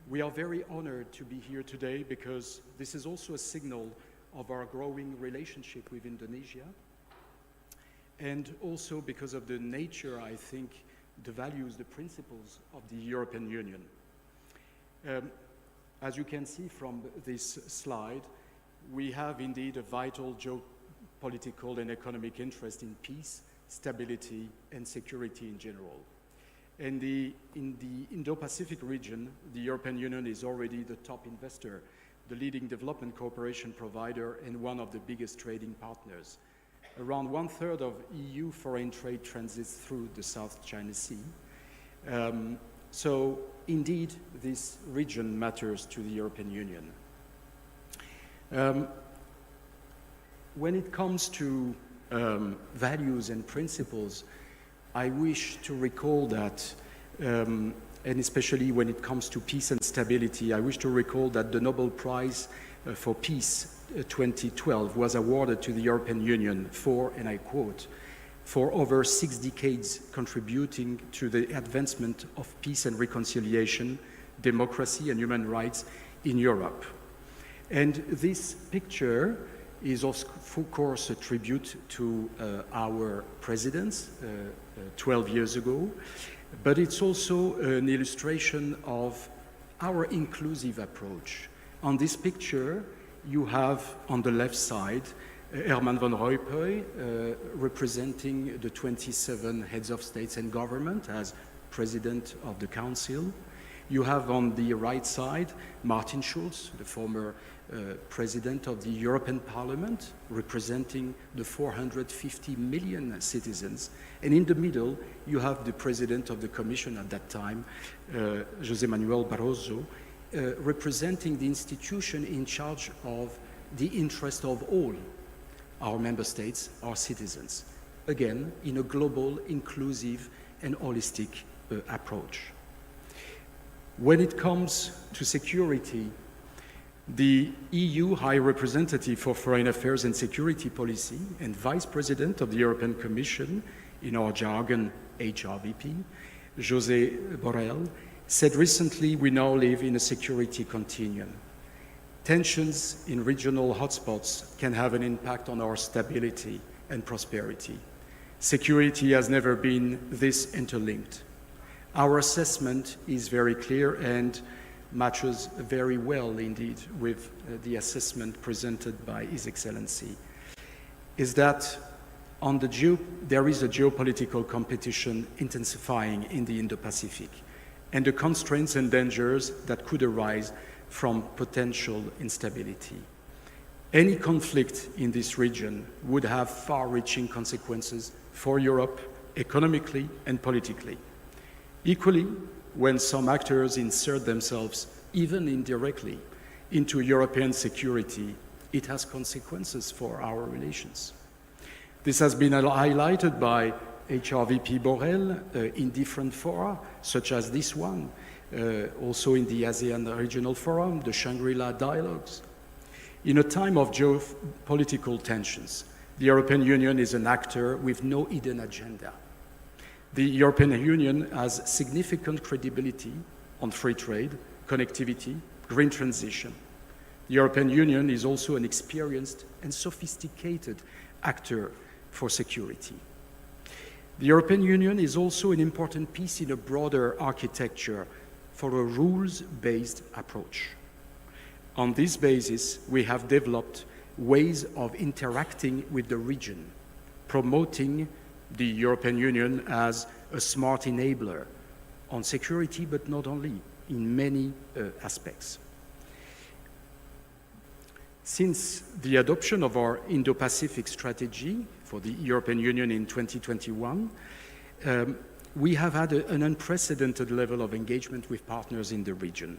We are very honored to be here today because this is also a signal of our growing relationship with Indonesia, and also because of the nature, I think, the values, the principles of the European Union. As you can see from this slide, we have indeed a vital geopolitical and economic interest in peace, stability, and security in general. In the Indo-Pacific region, the European Union is already the top investor, the leading development cooperation provider, and one of the biggest trading partners. Around 1/3 of EU foreign trade transits through the South China Sea. So indeed, this region matters to the European Union. When it comes to values and principles, I wish to recall that, and especially when it comes to peace and stability, I wish to recall that the Nobel Prize for Peace 2012 was awarded to the European Union for, and I quote, for over 6 decades contributing to the advancement of peace and reconciliation, democracy and human rights in Europe. And this picture is of course a tribute to our presidents 12 years ago, but it's also an illustration of our inclusive approach. On this picture, you have on the left side Herman van Rompuy representing the 27 heads of states and government as president of the council. You have on the right side Martin Schulz, the former president of the European Parliament, representing the 450 million citizens. And in the middle, you have the president of the Commission at that time, José Manuel Barroso, representing the institution in charge of the interest of all our member states, our citizens. Again, in a global, inclusive, and holistic approach. When it comes to security, the EU High Representative for Foreign Affairs and Security Policy and Vice President of the European Commission, in our jargon, HRVP, José Borrell, said recently, we now live in a security continuum. Tensions in regional hotspots can have an impact on our stability and prosperity. Security has never been this interlinked. Our assessment is very clear and matches very well indeed with the assessment presented by His Excellency, is that there is a geopolitical competition intensifying in the Indo-Pacific, and the constraints and dangers that could arise from potential instability. Any conflict in this region would have far-reaching consequences for Europe, economically and politically. Equally, when some actors insert themselves, even indirectly, into European security, it has consequences for our relations. This has been highlighted by HRVP Borrell in different fora, such as this one, also in the ASEAN Regional Forum, the Shangri-La Dialogues. In a time of geopolitical tensions, the European Union is an actor with no hidden agenda. The European Union has significant credibility on free trade, connectivity, green transition. The European Union is also an experienced and sophisticated actor for security. The European Union is also an important piece in a broader architecture for a rules-based approach. On this basis, we have developed ways of interacting with the region, promoting the European Union as a smart enabler on security, but not only, in many aspects. Since the adoption of our Indo-Pacific strategy for the European Union in 2021, we have had an unprecedented level of engagement with partners in the region.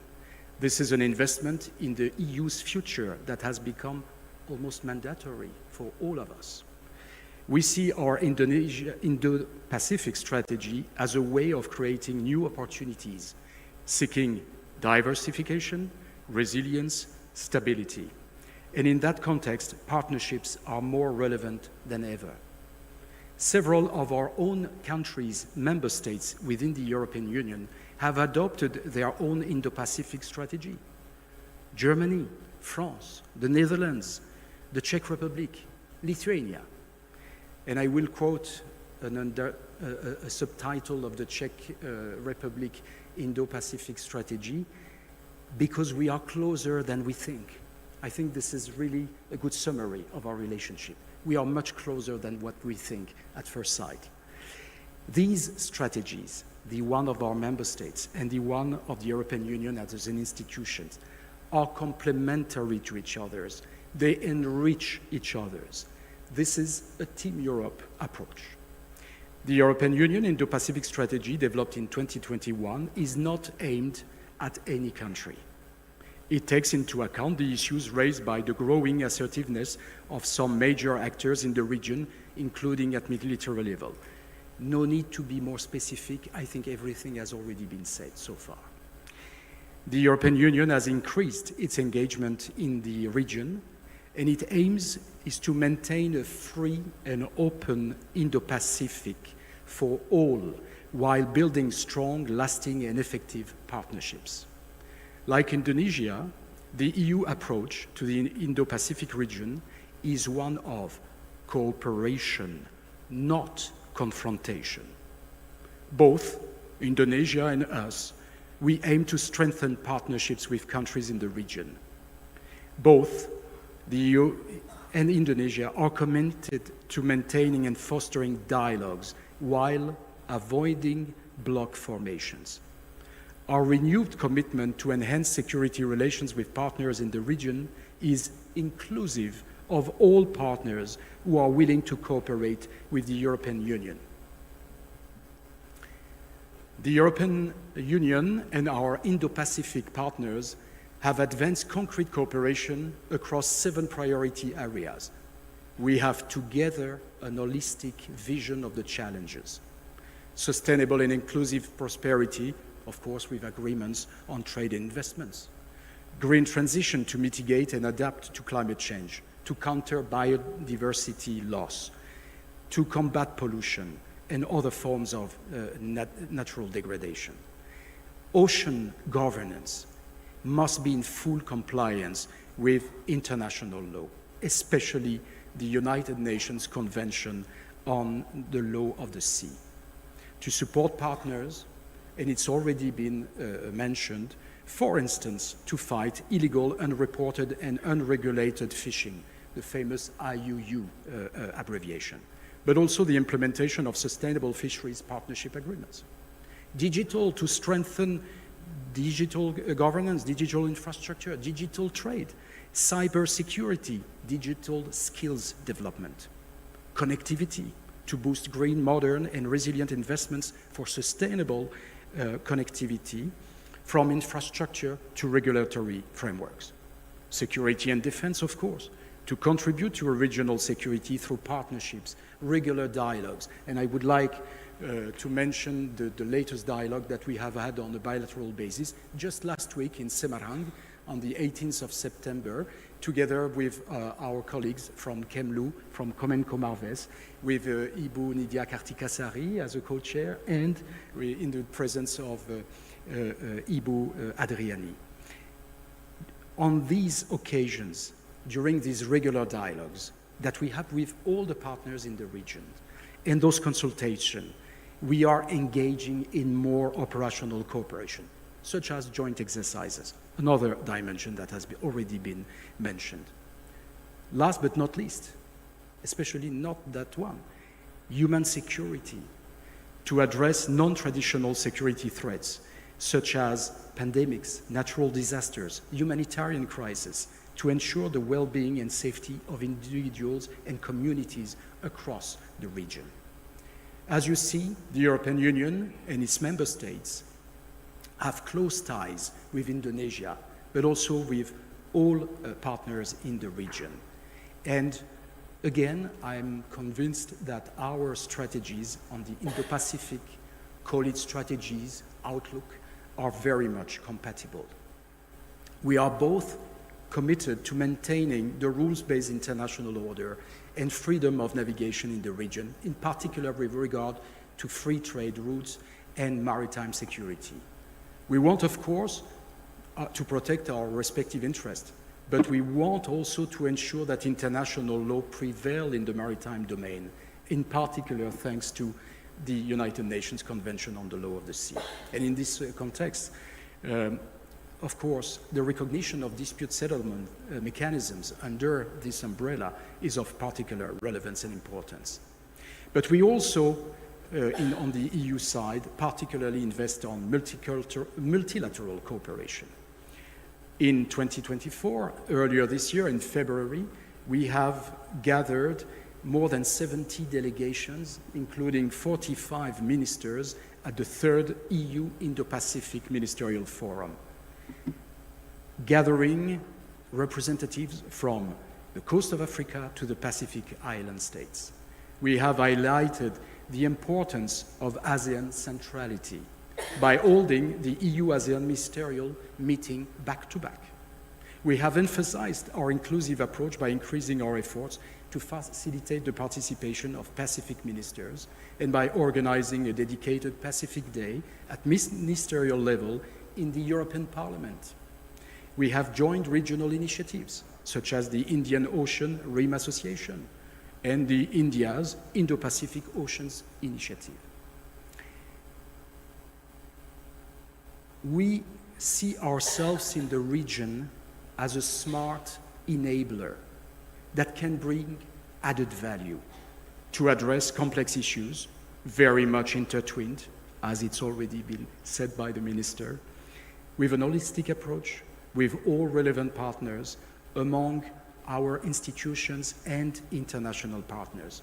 This is an investment in the EU's future that has become almost mandatory for all of us. We see our Indo-Pacific strategy as a way of creating new opportunities, seeking diversification, resilience, stability. And in that context, partnerships are more relevant than ever. Several of our own countries, member states within the European Union, have adopted their own Indo-Pacific strategy. Germany, France, the Netherlands, the Czech Republic, Lithuania. And I will quote a subtitle of the Czech Republic Indo-Pacific strategy, because we are closer than we think. I think this is really a good summary of our relationship. We are much closer than what we think at first sight. These strategies, the one of our member states and the one of the European Union as an institution, are complementary to each other's. They enrich each other's. This is a Team Europe approach. The European Union Indo-Pacific strategy, developed in 2021, is not aimed at any country. It takes into account the issues raised by the growing assertiveness of some major actors in the region, including at military level. No need to be more specific. I think everything has already been said so far. The European Union has increased its engagement in the region, and its aims is to maintain a free and open Indo-Pacific for all, while building strong, lasting, and effective partnerships. Like Indonesia, the EU approach to the Indo-Pacific region is one of cooperation, not confrontation. Both Indonesia and us, we aim to strengthen partnerships with countries in the region. Both the EU and Indonesia are committed to maintaining and fostering dialogues while avoiding bloc formations. Our renewed commitment to enhance security relations with partners in the region is inclusive of all partners who are willing to cooperate with the European Union. The European Union and our Indo-Pacific partners have advanced concrete cooperation across 7 priority areas. We have together an holistic vision of the challenges. Sustainable and inclusive prosperity, of course, with agreements on trade and investments. Green transition to mitigate and adapt to climate change, to counter biodiversity loss, to combat pollution and other forms of natural degradation. Ocean governance must be in full compliance with international law, especially the United Nations Convention on the Law of the Sea. To support partners, and it's already been mentioned, for instance, to fight illegal, unreported, and unregulated fishing, the famous IUU abbreviation, but also the implementation of sustainable fisheries partnership agreements. Digital, to strengthen digital governance, digital infrastructure, digital trade, cyber security, digital skills development. Connectivity, to boost green, modern, and resilient investments for sustainable connectivity from infrastructure to regulatory frameworks. Security and defense, of course, to contribute to a regional security through partnerships, regular dialogues. And I would like to mention the latest dialogue that we have had on a bilateral basis just last week in Semarang on the 18th of September, together with our colleagues from KEMLU, from Comenco Marves, with Ibu Nidia Kartikasari as a co-chair, and in the presence of Ibu Adriani. On these occasions, during these regular dialogues that we have with all the partners in the region, and those consultations, we are engaging in more operational cooperation, such as joint exercises, another dimension that has already been mentioned. Last but not least, especially not that one, human security, to address non-traditional security threats, such as pandemics, natural disasters, humanitarian crises, to ensure the well-being and safety of individuals and communities across the region. As you see, the European Union and its member states have close ties with Indonesia, but also with all partners in the region. And again, I'm convinced that our strategies on the Indo-Pacific, call it strategies, outlook, are very much compatible. We are both committed to maintaining the rules-based international order and freedom of navigation in the region, in particular with regard to free trade routes and maritime security. We want, of course, to protect our respective interests, but we want also to ensure that international law prevail in the maritime domain, in particular thanks to the United Nations Convention on the Law of the Sea. And in this context, of course, the recognition of dispute settlement mechanisms under this umbrella is of particular relevance and importance. But we also, on the EU side, particularly invest on multilateral cooperation. In 2024, earlier this year, in February, we have gathered more than 70 delegations, including 45 ministers, at the third EU Indo-Pasifik Ministerial Forum, gathering representatives from the coast of Africa to the Pacific island states. We have highlighted the importance of ASEAN centrality by holding the EU-ASEAN ministerial meeting back-to-back. We have emphasized our inclusive approach by increasing our efforts to facilitate the participation of Pacific ministers and by organizing a dedicated Pacific Day at ministerial level in the European Parliament. We have joined regional initiatives, such as the Indian Ocean Rim Association and the India's Indo-Pacific Oceans Initiative. We see ourselves in the region as a smart enabler that can bring added value to address complex issues, very much intertwined, as it's already been said by the minister, with an holistic approach, with all relevant partners among our institutions and international partners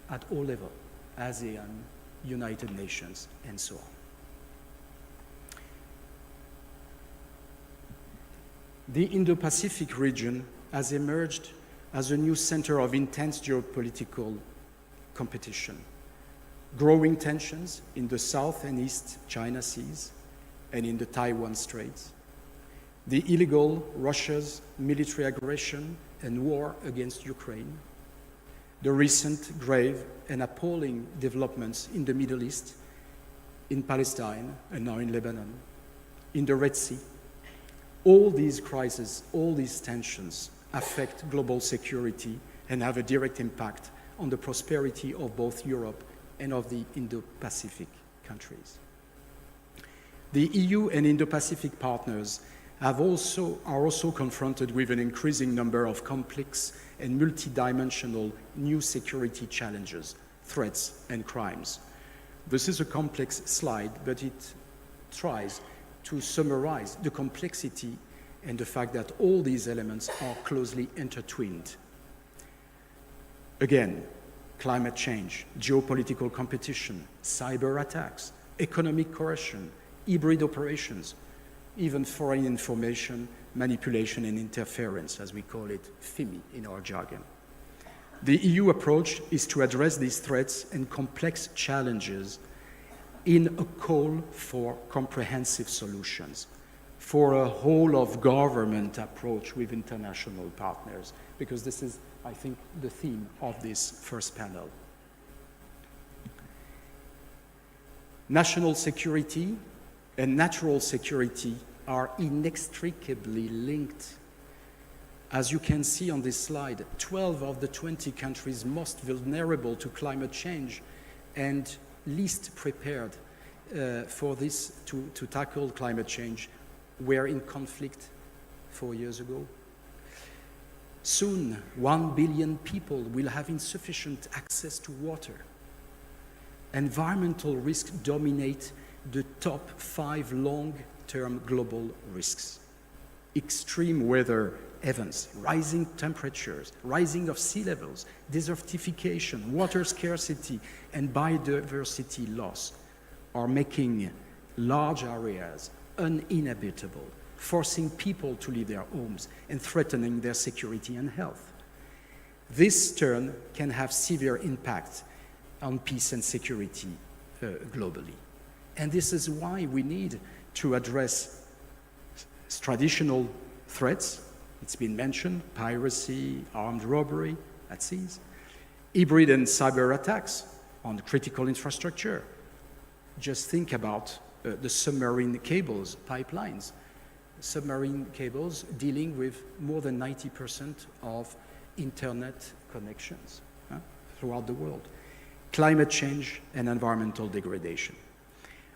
at all levels, ASEAN, United Nations, and so on. The Indo-Pacific region has emerged as a new center of intense geopolitical competition, growing tensions in the South and East China Seas and in the Taiwan Straits, the illegal Russia's military aggression and war against Ukraine, the recent grave and appalling developments in the Middle East, in Palestine and now in Lebanon, in the Red Sea. All these crises, all these tensions affect global security and have a direct impact on the prosperity of both Europe and of the Indo-Pacific countries. The EU and Indo-Pacific partners are also confronted with an increasing number of complex and multidimensional new security challenges, threats, and crimes. This is a complex slide, but it tries to summarize the complexity and the fact that all these elements are closely intertwined. Again, climate change, geopolitical competition, cyber attacks, economic coercion, hybrid operations, even foreign information manipulation and interference, as we call it, FIMI in our jargon. The EU approach is to address these threats and complex challenges in a call for comprehensive solutions, for a whole-of-government approach with international partners, because this is, I think, the theme of this first panel. National security and natural security are inextricably linked. As you can see on this slide, 12 of the 20 countries most vulnerable to climate change and least prepared for this to tackle climate change were in conflict 4 years ago. Soon, 1 billion people will have insufficient access to water. Environmental risks dominate the top 5 long-term global risks. Extreme weather events, rising temperatures, rising of sea levels, desertification, water scarcity, and biodiversity loss are making large areas uninhabitable, forcing people to leave their homes and threatening their security and health. This turn can have severe impact on peace and security globally. And this is why we need to address traditional threats, It's been mentioned, piracy, armed robbery at seas, hybrid and cyber attacks on critical infrastructure. Just think about the submarine cables, pipelines, submarine cables dealing with more than 90% of internet connections throughout the world. Climate change and environmental degradation.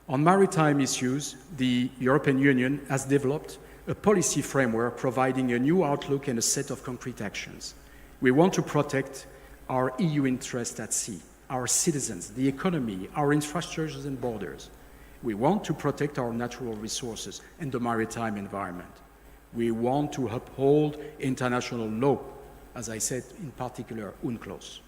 On maritime issues, the European Union has developed a policy framework providing a new outlook and a set of concrete actions. We want to protect our EU interests at sea, our citizens, the economy, our infrastructures and borders. We want to protect our natural resources and the maritime environment. We want to uphold international law, as I said, in particular, UNCLOS.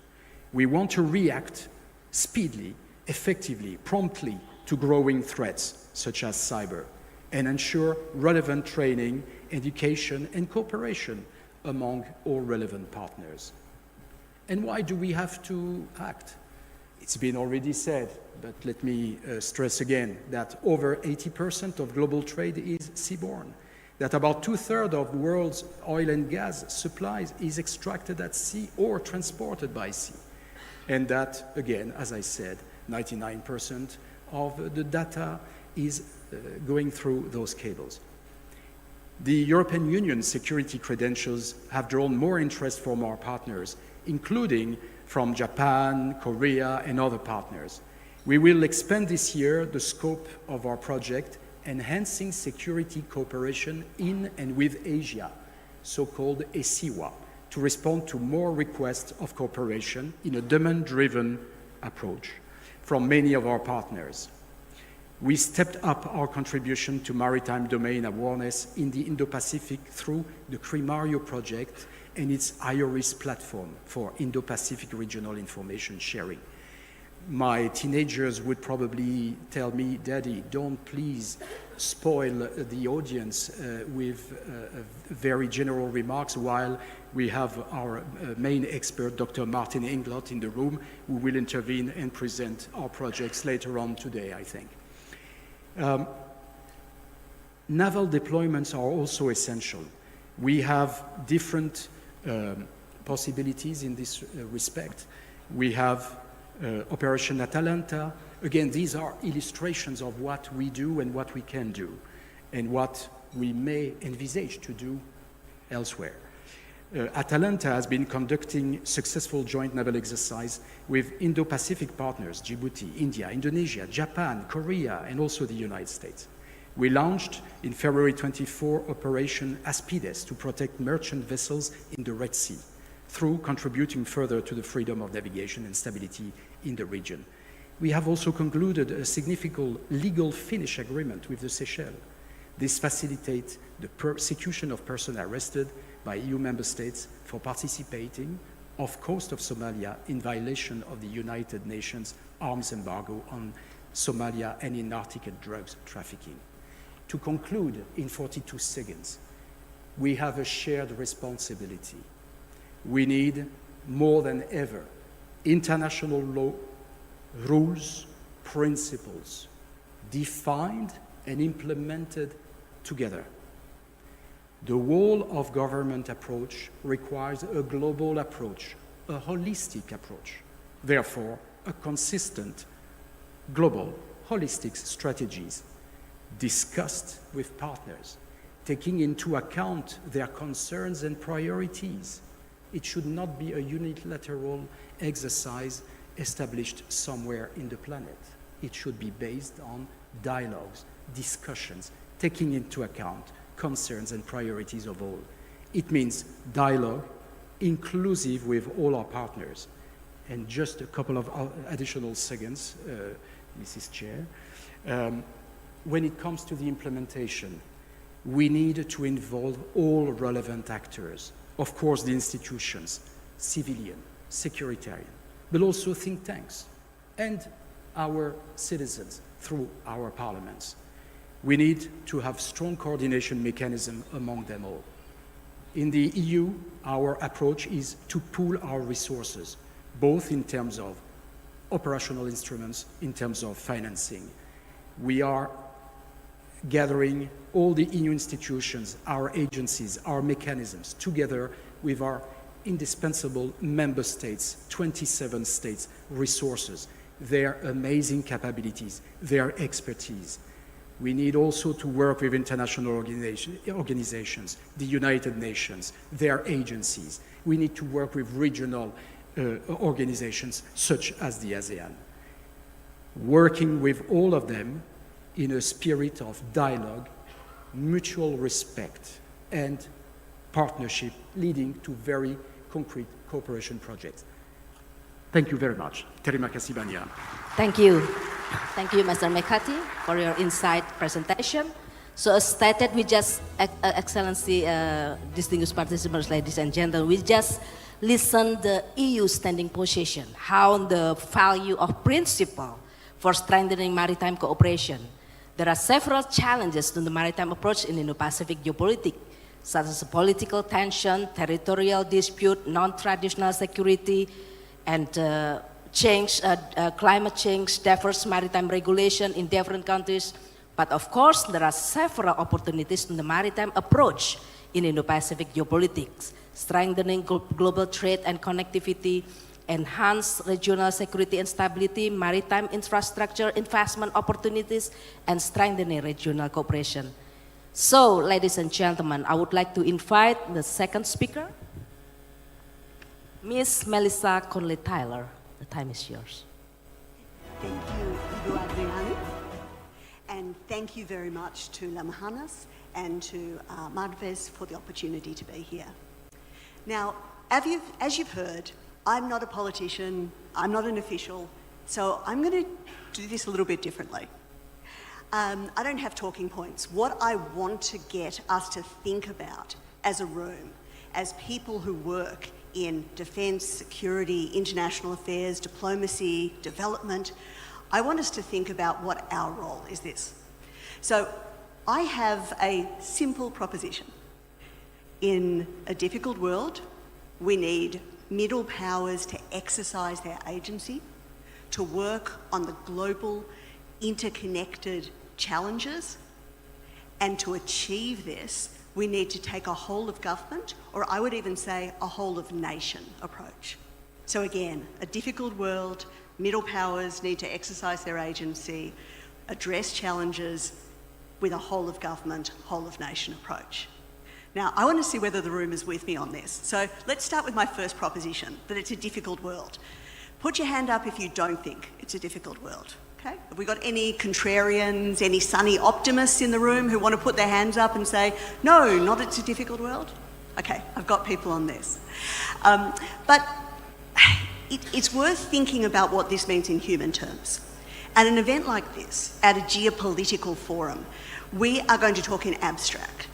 We want to react speedily, effectively, promptly to growing threats, such as cyber, and ensure relevant training, education, and cooperation among all relevant partners. And why do we have to act? It's been already said, but let me stress again that over 80% of global trade is seaborne, that about 2/3 of the world's oil and gas supplies is extracted at sea or transported by sea. And that, again, as I said, 99% of the data is going through those cables. The European Union security credentials have drawn more interest from our partners, including from Japan, Korea, and other partners. We will expand this year the scope of our project, enhancing security cooperation in and with Asia, so-called ESIWA, to respond to more requests of cooperation in a demand-driven approach from many of our partners. We stepped up our contribution to maritime domain awareness in the Indo-Pacific through the CRIMARIO project and its IORIS platform for Indo-Pacific regional information sharing. My teenagers would probably tell me, "Daddy, don't please spoil the audience with very general remarks while we have our main expert, Dr. Martin Englot, in the room, who will intervene and present our projects later on today, I think." Naval deployments are also essential. We have different possibilities in this respect. We have Operation Atalanta. Again, these are illustrations of what we do and what we can do and what we may envisage to do elsewhere. Atalanta has been conducting successful joint naval exercise with Indo-Pacific partners, Djibouti, India, Indonesia, Japan, Korea, and also the United States. We launched in February 24 Operation Aspides to protect merchant vessels in the Red Sea, through contributing further to the freedom of navigation and stability in the region. We have also concluded a significant legal finish agreement with the Seychelles. This facilitates the persecution of persons arrested by EU member states for participating off coast of Somalia in violation of the United Nations arms embargo on Somalia and in narcotic drugs trafficking. To conclude in 42 seconds, we have a shared responsibility. We need more than ever international law, rules, principles, defined and implemented together. The whole of government approach requires a global approach, a holistic approach. Therefore, a consistent, global, holistic strategies discussed with partners, taking into account their concerns and priorities. It should not be a unilateral exercise established somewhere in the planet. It should be based on dialogues, discussions, taking into account concerns and priorities of all. It means dialogue, inclusive with all our partners. And just a couple of additional seconds, Mrs. Chair. When it comes to the implementation, we need to involve all relevant actors. Of course, the institutions, civilian, securitarian, but also think tanks and our citizens through our parliaments. We need to have strong coordination mechanism among them all. In the EU, our approach is to pool our resources, both in terms of operational instruments, in terms of financing. We are gathering all the EU institutions, our agencies, our mechanisms, together with our indispensable member states, 27 states, resources, their amazing capabilities, their expertise. We need also to work with international organizations, the United Nations, their agencies. We need to work with regional organizations such as the ASEAN. Working with all of them in a spirit of dialogue, mutual respect, and partnership leading to very concrete cooperation projects. Thank you very much. Terima kasih banyak. Thank you. Thank you, Mr. McCarthy, for your insight presentation. So as stated, we just, Excellency, distinguished participants, ladies and gentlemen, we just listened the EU standing position, how the value of principle for strengthening maritime cooperation. There are several challenges to the maritime approach in Indo-Pacific geopolitics, such as political tension, territorial dispute, non-traditional security, and climate change, diverse maritime regulation in different countries. But of course, there are several opportunities in the maritime approach in Indo-Pacific geopolitics, strengthening global trade and connectivity, enhance regional security and stability, maritime infrastructure investment opportunities, and strengthening regional cooperation. So, ladies and gentlemen, I would like to invite the second speaker, Ms. Melissa Conley-Tyler. The time is yours. Thank you, Ibu Adriani. And thank you very much to Lemhanas and to Marves for the opportunity to be here. Now, as you've heard, I'm not a politician, I'm not an official, so I'm going to do this a little bit differently. I don't have talking points. What I want to get us to think about as a room, as people who work in defence, security, international affairs, diplomacy, development, I want us to think about what our role is this. So I have a simple proposition. In a difficult world, we need middle powers to exercise their agency, to work on the global interconnected challenges, and to achieve this, we need to take a whole of government, or I would even say a whole of nation approach. So again, a difficult world, middle powers need to exercise their agency, address challenges with a whole of government, whole of nation approach. Now, I want to see whether the room is with me on this. So let's start with my first proposition, that it's a difficult world. Put your hand up if you don't think it's a difficult world. Okay? Have we got any contrarians, any sunny optimists in the room who want to put their hands up and say, no, not it's a difficult world? Okay, I've got people on this. But it's worth thinking about what this means in human terms. At an event like this, at a geopolitical forum, we are going to talk in abstract.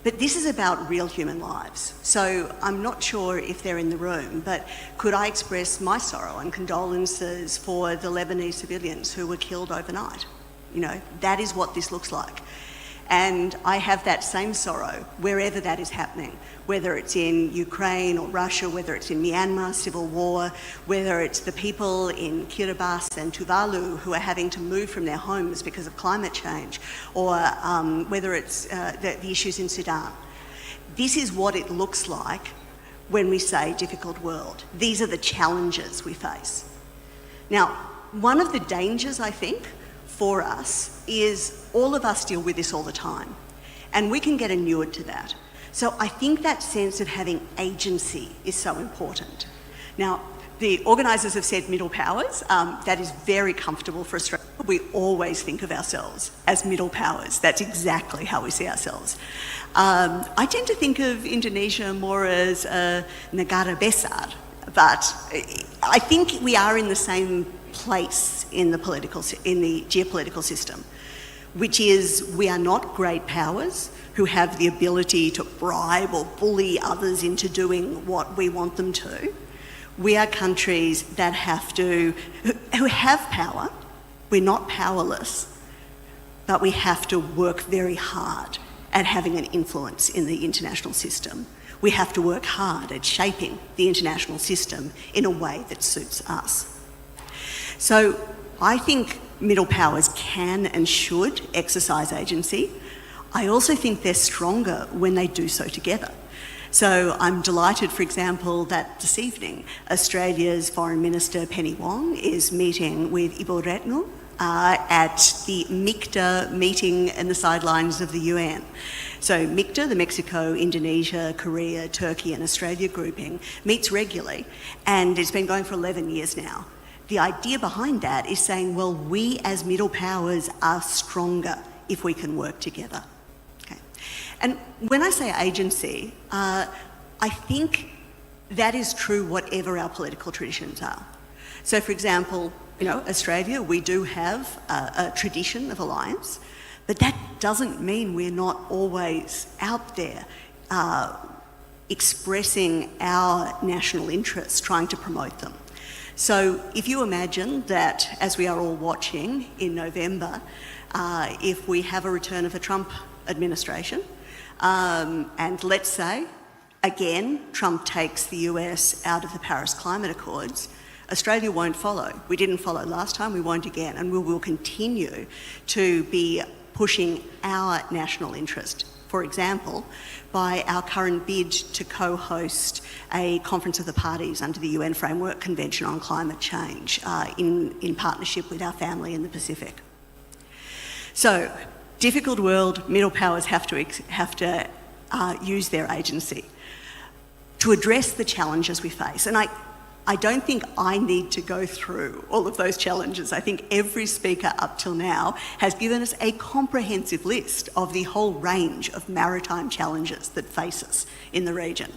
But this is about real human lives. So I'm not sure if they're in the room, but could I express my sorrow and condolences for the Lebanese civilians who were killed overnight? You know, that is what this looks like. And I have that same sorrow wherever that is happening, whether it's in Ukraine or Russia, whether it's in Myanmar, civil war, whether it's the people in Kiribati and Tuvalu who are having to move from their homes because of climate change, or whether it's the issues in Sudan. This is what it looks like when we say difficult world. These are the challenges we face. Now, one of the dangers, I think, for us is all of us deal with this all the time, and we can get inured to that. So I think that sense of having agency is so important. Now, the organisers have said middle powers. That is very comfortable for Australia. We always think of ourselves as middle powers. That's exactly how we see ourselves. I tend to think of Indonesia more as negara besar, but I think we are in the same place in the geopolitical system, which is we are not great powers who have the ability to bribe or bully others into doing what we want them to. We are countries that who have power. We're not powerless, but we have to work very hard at having an influence in the international system. We have to work hard at shaping the international system in a way that suits us. So I think middle powers can and should exercise agency, I also think they're stronger when they do so together. So I'm delighted, for example, that this evening Australia's Foreign Minister Penny Wong is meeting with Ibu Retno at the MICTA meeting in the sidelines of the UN. So MICTA, the Mexico, Indonesia, Korea, Turkey and Australia grouping, meets regularly, and it's been going for 11 years now. The idea behind that is saying, well, we as middle powers are stronger if we can work together. Okay. And when I say agency, I think that is true whatever our political traditions are. So for example, you know, Australia, we do have a tradition of alliance, but that doesn't mean we're not always out there expressing our national interests, trying to promote them. So if you imagine that, as we are all watching in November, if we have a return of a Trump administration, and let's say, again, Trump takes the US out of the Paris Climate Accords, Australia won't follow. We didn't follow last time, we won't again, and we will continue to be pushing our national interest. For example, by our current bid to co-host a conference of the parties under the UN Framework Convention on Climate Change in partnership with our family in the Pacific. So, difficult world, middle powers have to use their agency to address the challenges we face. And I don't think I need to go through all of those challenges. I think every speaker up till now has given us a comprehensive list of the whole range of maritime challenges that face us in the region.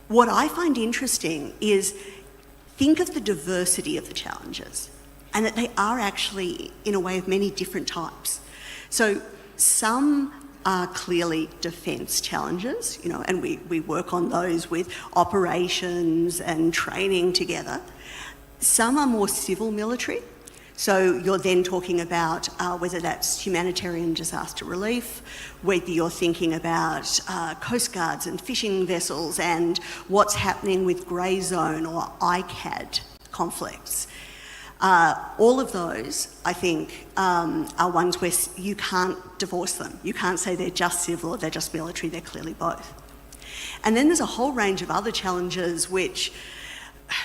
What I find interesting is think of the diversity of the challenges and that they are actually, in a way, of many different types. So some are clearly defence challenges, you know, and we work on those with operations and training together. Some are more civil military, so you're then talking about whether that's humanitarian disaster relief, whether you're thinking about coast guards and fishing vessels and what's happening with grey zone or ICAD conflicts. All of those, I think, are ones where you can't divorce them. You can't say they're just civil or they're just military, they're clearly both. And then there's a whole range of other challenges which,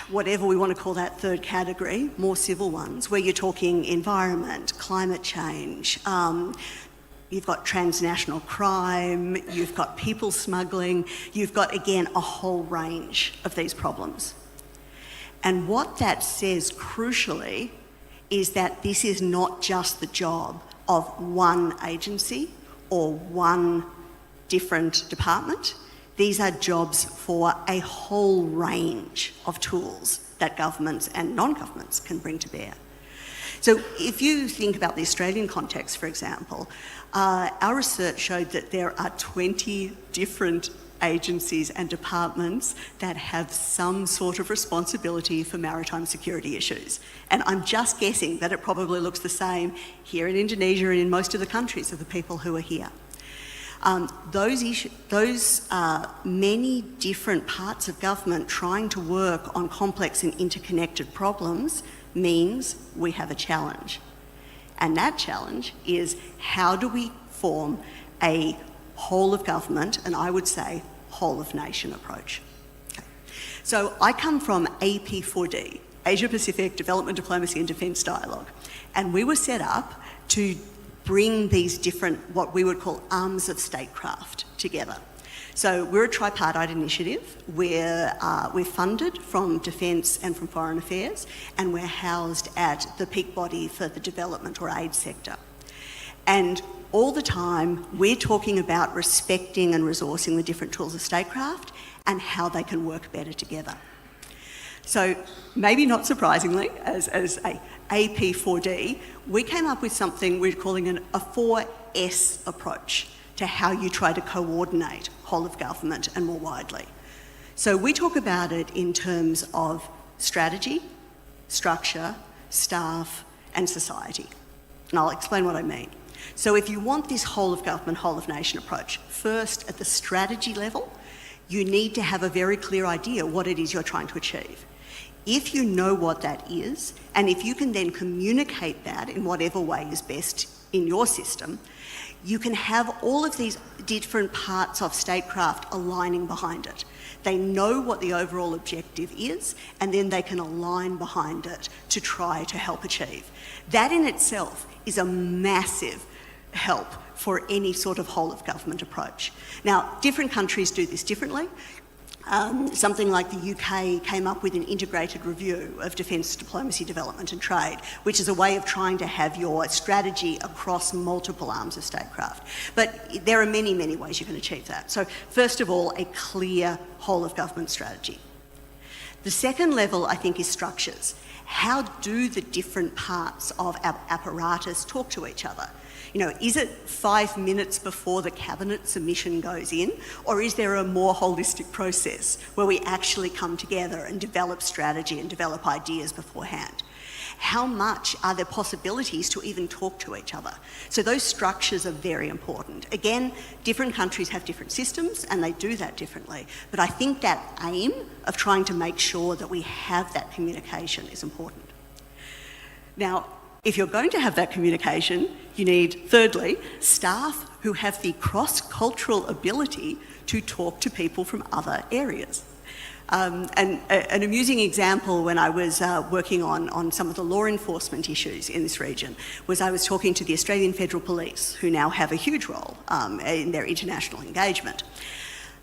whatever we want to call that third category, more civil ones, where you're talking environment, climate change, you've got transnational crime, you've got people smuggling, you've got, again, a whole range of these problems. And what that says, crucially, is that this is not just the job of one agency or one different department. These are jobs for a whole range of tools that governments and non-governments can bring to bear. So if you think about the Australian context, for example, our research showed that there are 20 different agencies and departments that have some sort of responsibility for maritime security issues. And I'm just guessing that it probably looks the same here in Indonesia and in most of the countries of the people who are here. Those many different parts of government trying to work on complex and interconnected problems means we have a challenge. And that challenge is, how do we form a whole of government, and I would say whole of nation approach? Okay. So I come from AP4D, Asia-Pacific Development, Diplomacy and Defence Dialogue, and we were set up to bring these different, what we would call arms of statecraft together. So we're a tripartite initiative. We're funded from Defence and from Foreign Affairs, and we're housed at the peak body for the development or aid sector. And all the time, we're talking about respecting and resourcing the different tools of statecraft and how they can work better together. So maybe not surprisingly, as a AP4D, we came up with something we're calling a 4S approach to how you try to coordinate whole of government and more widely. So we talk about it in terms of strategy, structure, staff, and society. And I'll explain what I mean. So if you want this whole of government, whole of nation approach, first at the strategy level, you need to have a very clear idea what it is you're trying to achieve. if you know what that is, and if you can then communicate that in whatever way is best in your system, you can have all of these different parts of statecraft aligning behind it. They know what the overall objective is, and then they can align behind it to try to help achieve. That in itself is a massive help for any sort of whole of government approach. Now, different countries do this differently. Something like the UK came up with an integrated review of defence, diplomacy, development and trade, which is a way of trying to have your strategy across multiple arms of statecraft. But there are many, many ways you can achieve that. So first of all, a clear whole of government strategy. The second level, I think, is structures. How do the different parts of our apparatus talk to each other? You know, is it 5 minutes before the cabinet submission goes in, or is there a more holistic process where we actually come together and develop strategy and develop ideas beforehand? How much are there possibilities to even talk to each other? So those structures are very important. Again, different countries have different systems and they do that differently. But I think that aim of trying to make sure that we have that communication is important. Now, if you're going to have that communication, you need, thirdly, staff who have the cross-cultural ability to talk to people from other areas. And an amusing example when I was working on some of the law enforcement issues in this region was I was talking to the Australian Federal Police, who now have a huge role in their international engagement.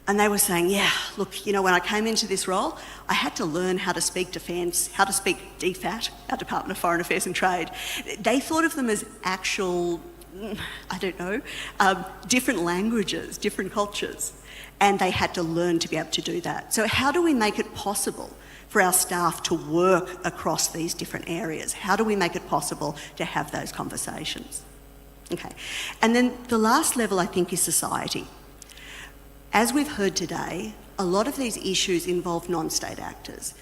And they were saying, yeah, look, you know, when I came into this role, I had to learn how to speak defence, how to speak DFAT, our Department of Foreign Affairs and Trade. They thought of them as actual, I don't know, different languages, different cultures. And they had to learn to be able to do that. So how do we make it possible for our staff to work across these different areas? How do we make it possible to have those conversations? Okay. And then the last level, I think, is society. As we've heard today, a lot of these issues involve non-state actors.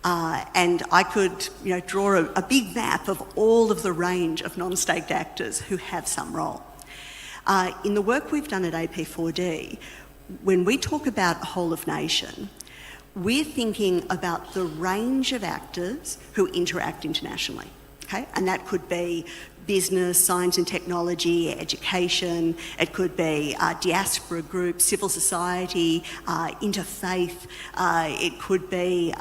And I could, you know, draw a big map of all of the range of non-state actors who have some role. In the work we've done at AP4D, when we talk about whole of nation, we're thinking about the range of actors who interact internationally, okay? And that could be business, science and technology, education, it could be diaspora groups, civil society, interfaith, it could be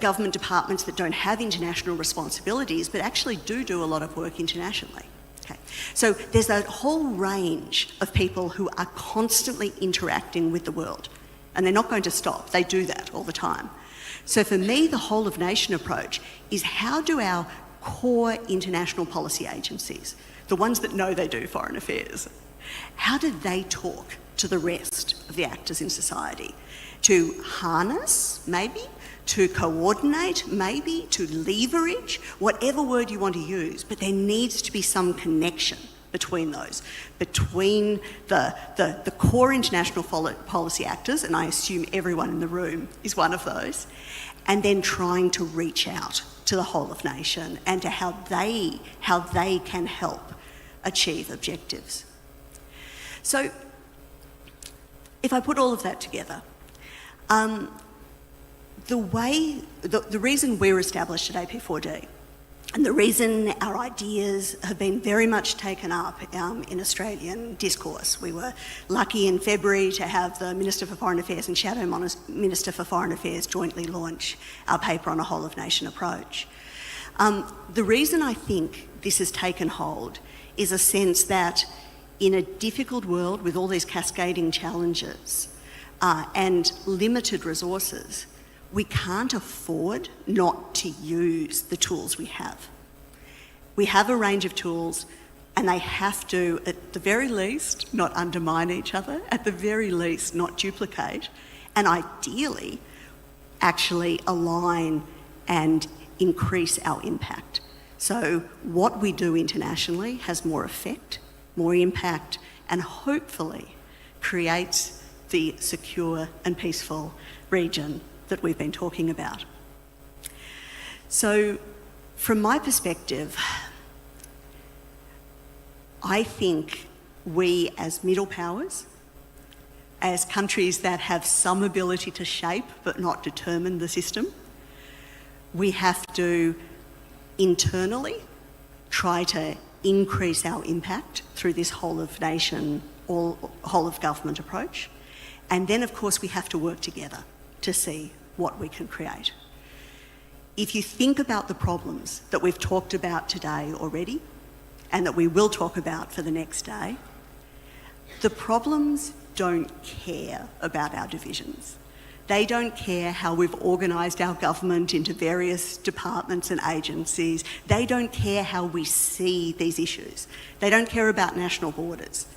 government departments that don't have international responsibilities but actually do a lot of work internationally. Okay. So there's that whole range of people who are constantly interacting with the world, and they're not going to stop. They do that all the time. So for me, the whole of nation approach is how do our core international policy agencies, the ones that know they do foreign affairs, how do they talk to the rest of the actors in society? To harness, maybe, to coordinate, maybe, to leverage, whatever word you want to use, but there needs to be some connection between those, between the core international policy actors, and I assume everyone in the room is one of those, and then trying to reach out to the whole of nation and to how they can help achieve objectives. So, if I put all of that together, the reason we're established at AP4D and the reason our ideas have been very much taken up in Australian discourse, we were lucky in February to have the Minister for Foreign Affairs and Shadow Minister for Foreign Affairs jointly launch our paper on a whole of nation approach. The reason I think this has taken hold is a sense that in a difficult world with all these cascading challenges and limited resources, we can't afford not to use the tools we have. We have a range of tools and they have to, at the very least, not undermine each other, at the very least, not duplicate, and ideally, actually align and increase our impact. So what we do internationally has more effect, more impact, and hopefully creates the secure and peaceful region that we've been talking about. So from my perspective, I think we as middle powers, as countries that have some ability to shape but not determine the system, We have to internally try to increase our impact through this whole of nation, whole of government approach. And then, of course, we have to work together to see what we can create. If you think about the problems that we've talked about today already, and that we will talk about for the next day, the problems don't care about our divisions. They don't care how we've organised our government into various departments and agencies. They don't care how we see these issues. They don't care about national borders.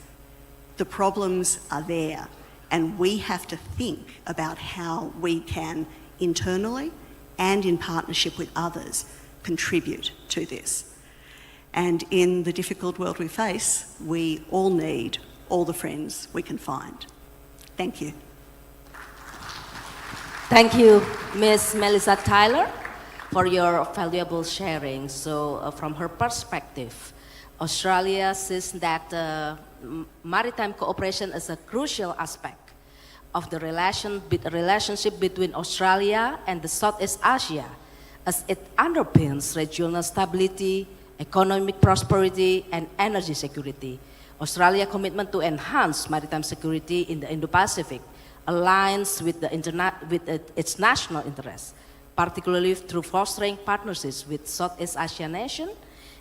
The problems are there, and we have to think about how we can internally and in partnership with others contribute to this. And in the difficult world we face, we all need all the friends we can find. Thank you. Thank you, Ms. Melissa Tyler, for your valuable sharing. So from her perspective, Australia sees that maritime cooperation is a crucial aspect of the relationship between Australia and the Southeast Asia, as it underpins regional stability, economic prosperity, and energy security. Australia's commitment to enhance maritime security in the Indo-Pacific aligns with its national interests, particularly through fostering partnerships with Southeast Asian nations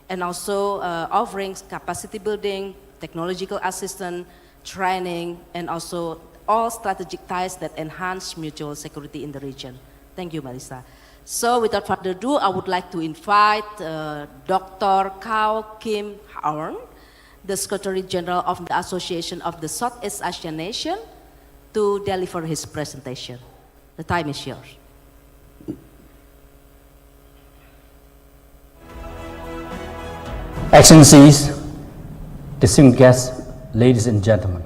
and also offering capacity building, technological assistance, training, and also all strategic ties that enhance mutual security in the region. Thank you, Melissa. So without further ado, I would like to invite Dr. Kao Kim Horn, the Secretary General of the Association of the Southeast Asian Nation, to deliver his presentation. The time is yours. Excellencies, distinguished guests, ladies and gentlemen,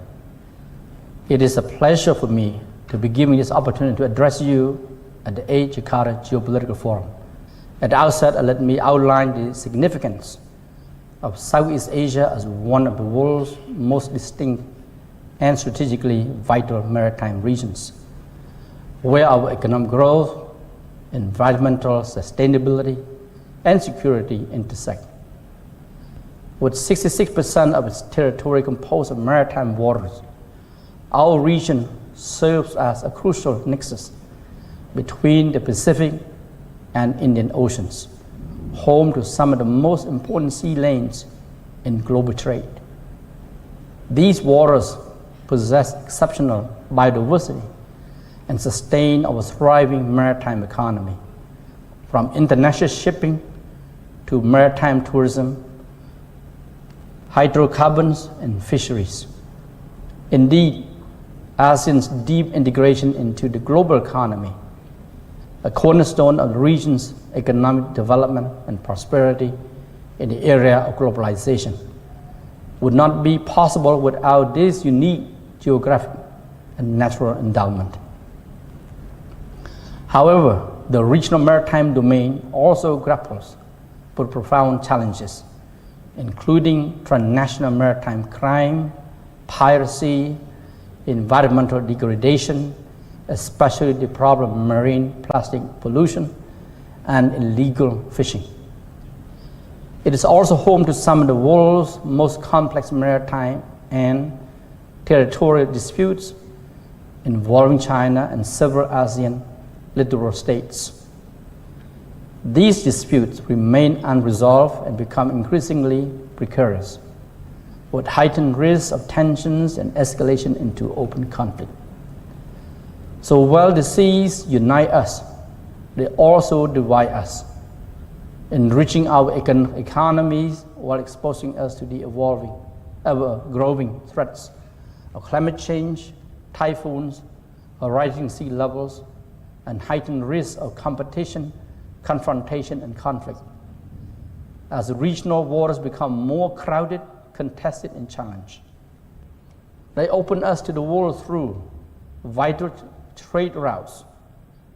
it is a pleasure for me to be given this opportunity to address you at the VIII Jakarta Geopolitical Forum. At the outset, let me outline the significance of Southeast Asia as one of the world's most distinct and strategically vital maritime regions, where our economic growth, environmental sustainability, and security intersect. With 66% of its territory composed of maritime waters, our region serves as a crucial nexus between the Pacific and Indian Oceans, home to some of the most important sea lanes in global trade. These waters possess exceptional biodiversity and sustain our thriving maritime economy, from international shipping to maritime tourism, hydrocarbons, and fisheries. Indeed, ASEAN's deep integration into the global economy, a cornerstone of the region's economic development and prosperity in the area of globalization, would not be possible without this unique geographic and natural endowment. However, the regional maritime domain also grapples with profound challenges, including transnational maritime crime, piracy, environmental degradation, especially the problem of marine plastic pollution, and illegal fishing. It is also home to some of the world's most complex maritime and territorial disputes involving China and several ASEAN littoral states. These disputes remain unresolved and become increasingly precarious, with heightened risks of tensions and escalation into open conflict. So while the seas unite us, they also divide us, enriching our economies while exposing us to the evolving, ever-growing threats of climate change, typhoons, rising sea levels, and heightened risks of competition, confrontation, and conflict. As regional waters become more crowded, contested, and challenged, they open us to the world through vital trade routes,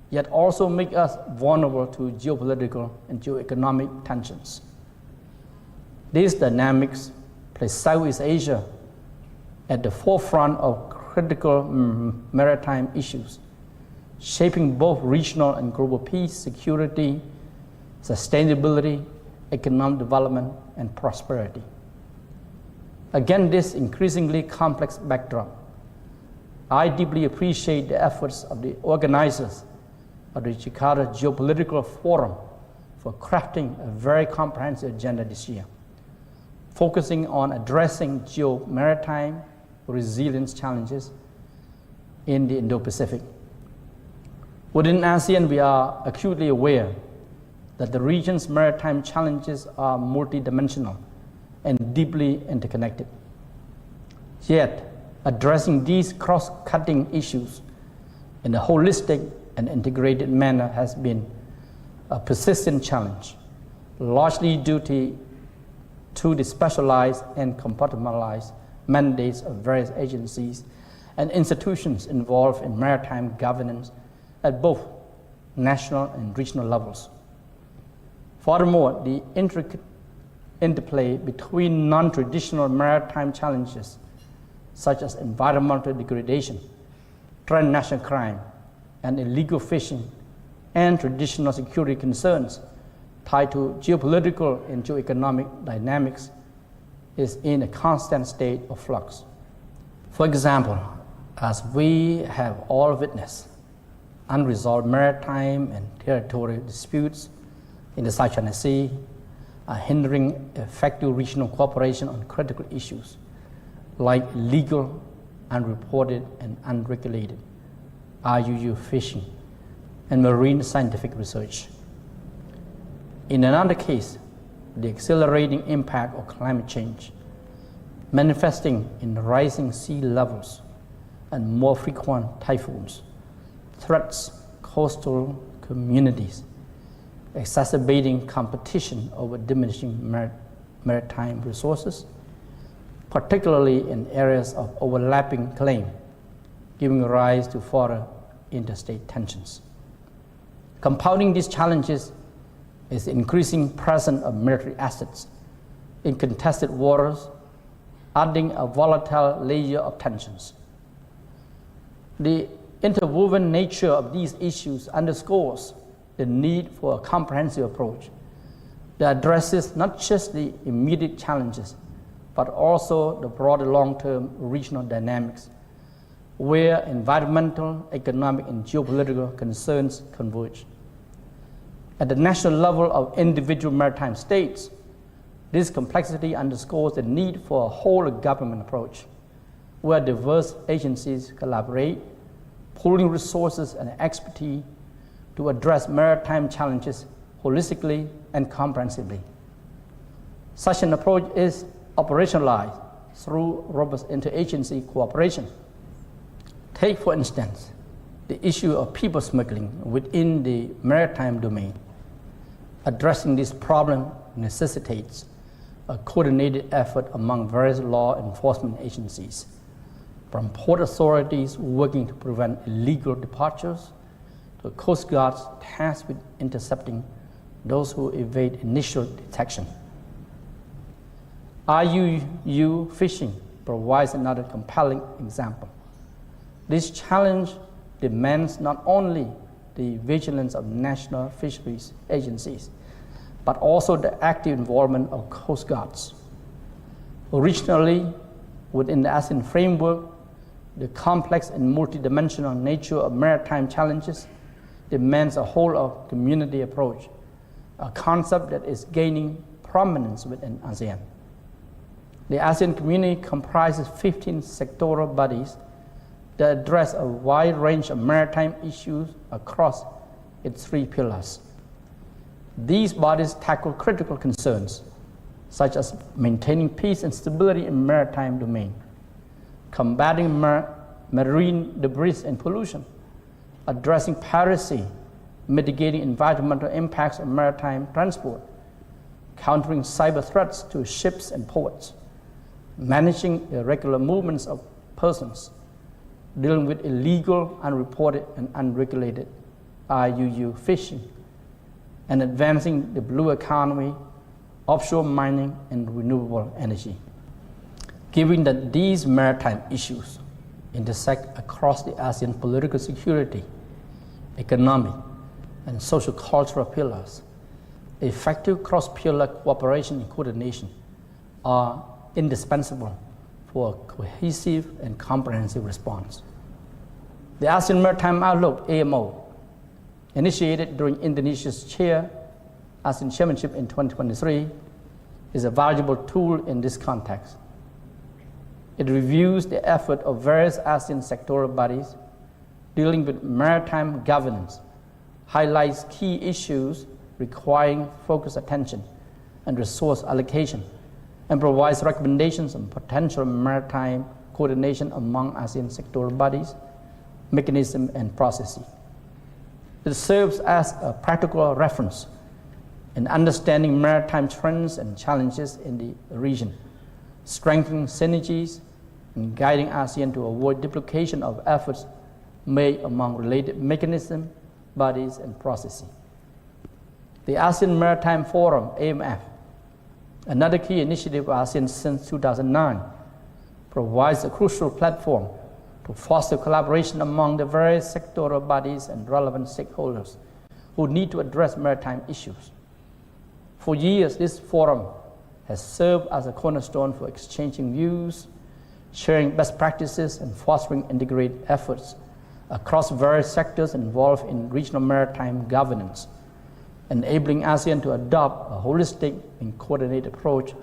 yet also make us vulnerable to geopolitical and geoeconomic tensions. These dynamics place Southeast Asia at the forefront of critical maritime issues, shaping both regional and global peace, security, sustainability, economic development, and prosperity. Against this increasingly complex backdrop, I deeply appreciate the efforts of the organizers of the Jakarta Geopolitical Forum for crafting a very comprehensive agenda this year, focusing on addressing geo-maritime resilience challenges in the Indo-Pacific. Within ASEAN, we are acutely aware that the region's maritime challenges are multidimensional and deeply interconnected. Yet, addressing these cross-cutting issues in a holistic and integrated manner has been a persistent challenge, largely due to the specialized and compartmentalized mandates of various agencies and institutions involved in maritime governance at both national and regional levels. Furthermore, the intricate interplay between non-traditional maritime challenges such as environmental degradation, transnational crime, and illegal fishing, and traditional security concerns tied to geopolitical and geoeconomic dynamics is in a constant state of flux. For example, as we have all witnessed, unresolved maritime and territorial disputes in the South China Sea are hindering effective regional cooperation on critical issues like illegal, unreported, and unregulated IUU fishing and marine scientific research. In another case, the accelerating impact of climate change, manifesting in rising sea levels and more frequent typhoons, threats coastal communities, exacerbating competition over diminishing maritime resources, particularly in areas of overlapping claim, giving rise to further interstate tensions. Compounding these challenges is the increasing presence of military assets in contested waters, adding a volatile layer of tensions. The interwoven nature of these issues underscores the need for a comprehensive approach that addresses not just the immediate challenges, but also the broader long-term regional dynamics where environmental, economic, and geopolitical concerns converge. At the national level of individual maritime states, this complexity underscores the need for a whole-of-government approach where diverse agencies collaborate, pooling resources and expertise to address maritime challenges holistically and comprehensively. Such an approach is operationalized through robust interagency cooperation. Take, for instance, the issue of people smuggling within the maritime domain. Addressing this problem necessitates a coordinated effort among various law enforcement agencies, from port authorities working to prevent illegal departures to Coast Guards tasked with intercepting those who evade initial detection. IUU fishing provides another compelling example. This challenge demands not only the vigilance of national fisheries agencies, but also the active involvement of Coast Guards. Originally, within the ASEAN framework, the complex and multidimensional nature of maritime challenges demands a whole-of-community approach, a concept that is gaining prominence within ASEAN. The ASEAN community comprises 15 sectoral bodies that address a wide range of maritime issues across its 3 pillars. These bodies tackle critical concerns, such as maintaining peace and stability in maritime domain, combating marine debris and pollution, addressing piracy, mitigating environmental impacts of maritime transport, countering cyber threats to ships and ports, managing irregular movements of persons, dealing with illegal, unreported, and unregulated IUU fishing, and advancing the blue economy, offshore mining, and renewable energy. Given that these maritime issues intersect across the ASEAN political security, economic, and social cultural pillars, effective cross-pillar cooperation and coordination are indispensable for a cohesive and comprehensive response. The ASEAN Maritime Outlook, AMO, initiated during Indonesia's ASEAN chairmanship in 2023, is a valuable tool in this context. It reviews the effort of various ASEAN sectoral bodies dealing with maritime governance, highlights key issues requiring focused attention and resource allocation, and provides recommendations on potential maritime coordination among ASEAN sectoral bodies, mechanisms, and processes. It serves as a practical reference in understanding maritime trends and challenges in the region, strengthening synergies, and guiding ASEAN to avoid duplication of efforts made among related mechanisms, bodies, and processes. The ASEAN Maritime Forum, AMF, another key initiative of ASEAN since 2009, provides a crucial platform to foster collaboration among the various sectoral bodies and relevant stakeholders who need to address maritime issues. For years, this forum has served as a cornerstone for exchanging views, sharing best practices, and fostering integrated efforts across various sectors involved in regional maritime governance, enabling ASEAN to adopt a holistic and coordinated approach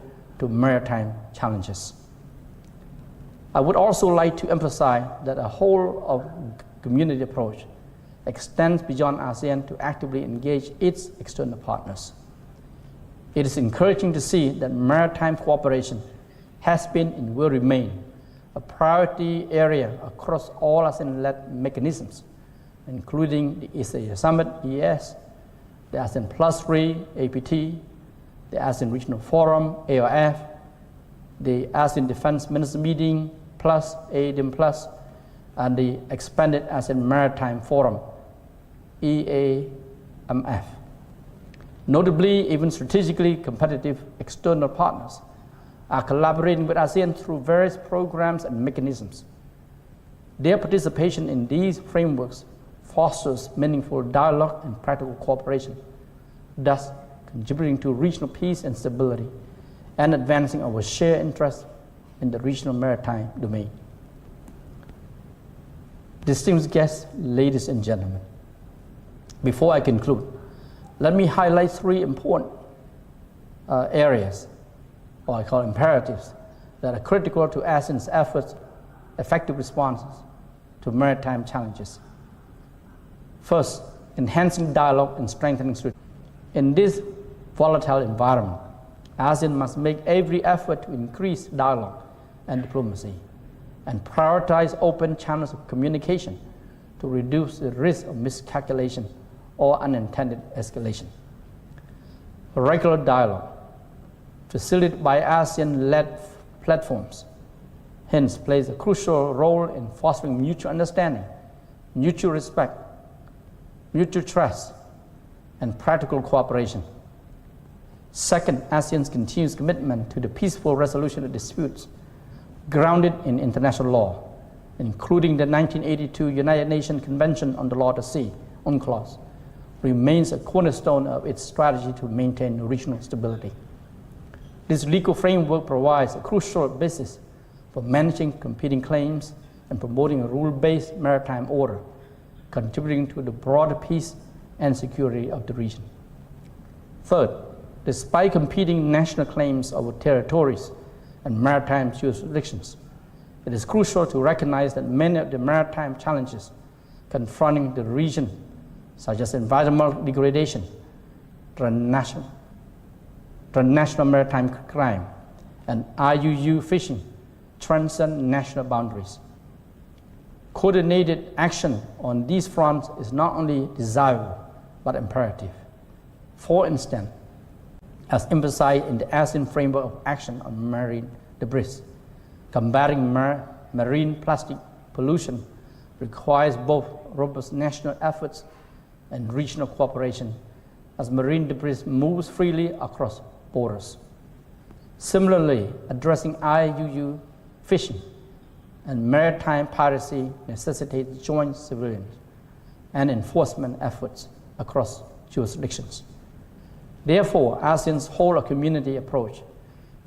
to maritime challenges. I would also like to emphasize that a whole of community approach extends beyond ASEAN to actively engage its external partners. It is encouraging to see that maritime cooperation has been and will remain a priority area across all ASEAN-led mechanisms, including the East Asia Summit, EAS, the ASEAN Plus 3, APT, the ASEAN Regional Forum, ARF, the ASEAN Defense Minister Meeting Plus, ADM Plus, and the expanded ASEAN Maritime Forum, EAMF. Notably, even strategically competitive external partners are collaborating with ASEAN through various programs and mechanisms. Their participation in these frameworks fosters meaningful dialogue and practical cooperation, thus contributing to regional peace and stability and advancing our shared interests in the regional maritime domain. Distinguished guests, ladies and gentlemen, before I conclude, let me highlight three important areas, or I call imperatives, that are critical to ASEAN's efforts, effective responses to maritime challenges. First, enhancing dialogue and strengthening strategy. In this volatile environment, ASEAN must make every effort to increase dialogue and diplomacy and prioritize open channels of communication to reduce the risk of miscalculation or unintended escalation. Regular dialogue, facilitated by ASEAN-led platforms, hence plays a crucial role in fostering mutual understanding, mutual respect, mutual trust, and practical cooperation. Second, ASEAN's continuous commitment to the peaceful resolution of disputes grounded in international law, including the 1982 United Nations Convention on the Law of the Sea, UNCLOS, remains a cornerstone of its strategy to maintain regional stability. This legal framework provides a crucial basis for managing competing claims and promoting a rule-based maritime order, contributing to the broader peace and security of the region. Third, despite competing national claims over territories and maritime jurisdictions, it is crucial to recognize that many of the maritime challenges confronting the region, such as environmental degradation, transnational maritime crime, and IUU fishing, transcend national boundaries. Coordinated action on these fronts is not only desirable, but imperative. For instance, as emphasized in the ASEAN Framework of Action on Marine Debris, combating marine plastic pollution requires both robust national efforts and regional cooperation as marine debris moves freely across borders. Similarly, addressing IUU fishing and maritime piracy necessitates joint civilian and enforcement efforts across jurisdictions. Therefore, ASEAN's whole of community approach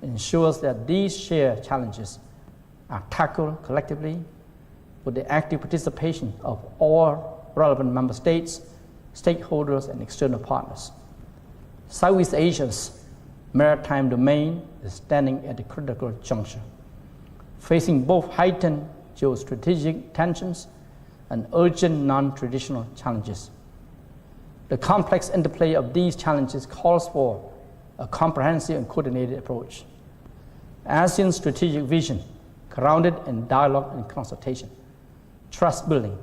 ensures that these shared challenges are tackled collectively with the active participation of all relevant member states, stakeholders, and external partners. Southeast Asia's maritime domain is standing at a critical juncture, facing both heightened geostrategic tensions and urgent non-traditional challenges. The complex interplay of these challenges calls for a comprehensive and coordinated approach. ASEAN's strategic vision, grounded in dialogue and consultation, trust building,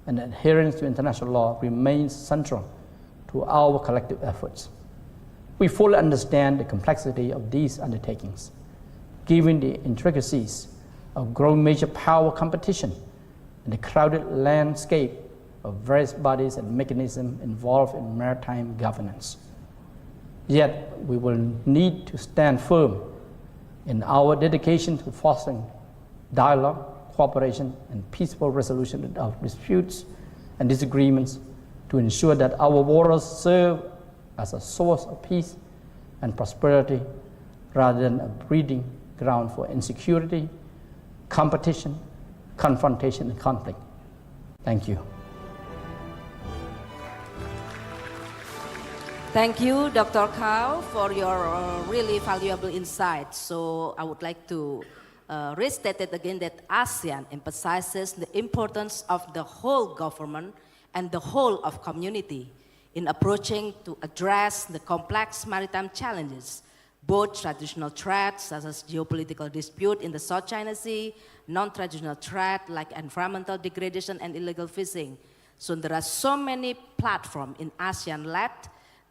and adherence to international law remains central to our collective efforts. We fully understand the complexity of these undertakings, given the intricacies of growing major power competition and the crowded landscape of various bodies and mechanisms involved in maritime governance. Yet, we will need to stand firm in our dedication to fostering dialogue, cooperation, and peaceful resolution of disputes and disagreements to ensure that our waters serve as a source of peace and prosperity rather than a breeding ground for insecurity, competition, confrontation, and conflict. Thank you. Thank you, Dr. Kao, for your really valuable insights. So I would like to restate it again that ASEAN emphasizes the importance of the whole government and the whole of community in approaching to address the complex maritime challenges, both traditional threats such as geopolitical dispute in the South China Sea, non-traditional threat like environmental degradation and illegal fishing. So there are so many platforms in ASEAN-led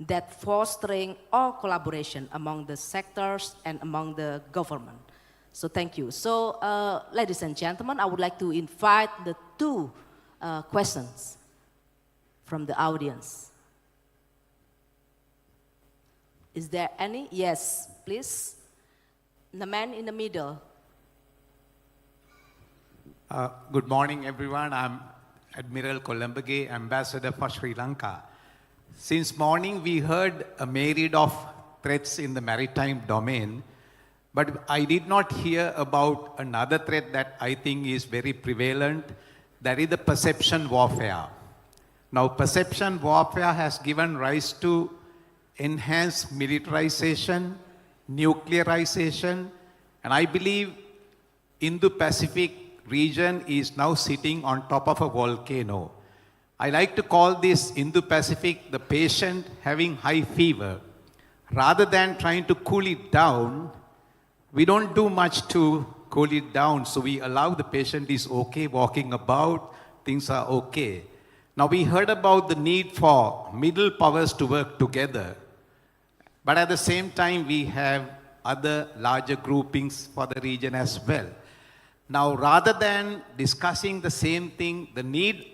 that fostering all collaboration among the sectors and among the government. So thank you. So ladies and gentlemen, I would like to invite the two questions from the audience. Is there any? Yes, please. The man in the middle. Good morning, everyone. I'm Admiral Kolambage, Ambassador for Sri Lanka. Since morning, we heard a myriad of threats in the maritime domain, but I did not hear about another threat that I think is very prevalent, that is the perception warfare. Now, perception warfare has given rise to enhanced militarization, nuclearization, and I believe Indo-Pasifik region is now sitting on top of a volcano. I like to call this Indo-Pasifik the patient having high fever. Rather than trying to cool it down, we don't do much to cool it down, so we allow the patient is okay, walking about, things are okay. Now we heard about the need for middle powers to work together, but at the same time we have other larger groupings for the region as well. Now rather than discussing the same thing, the need,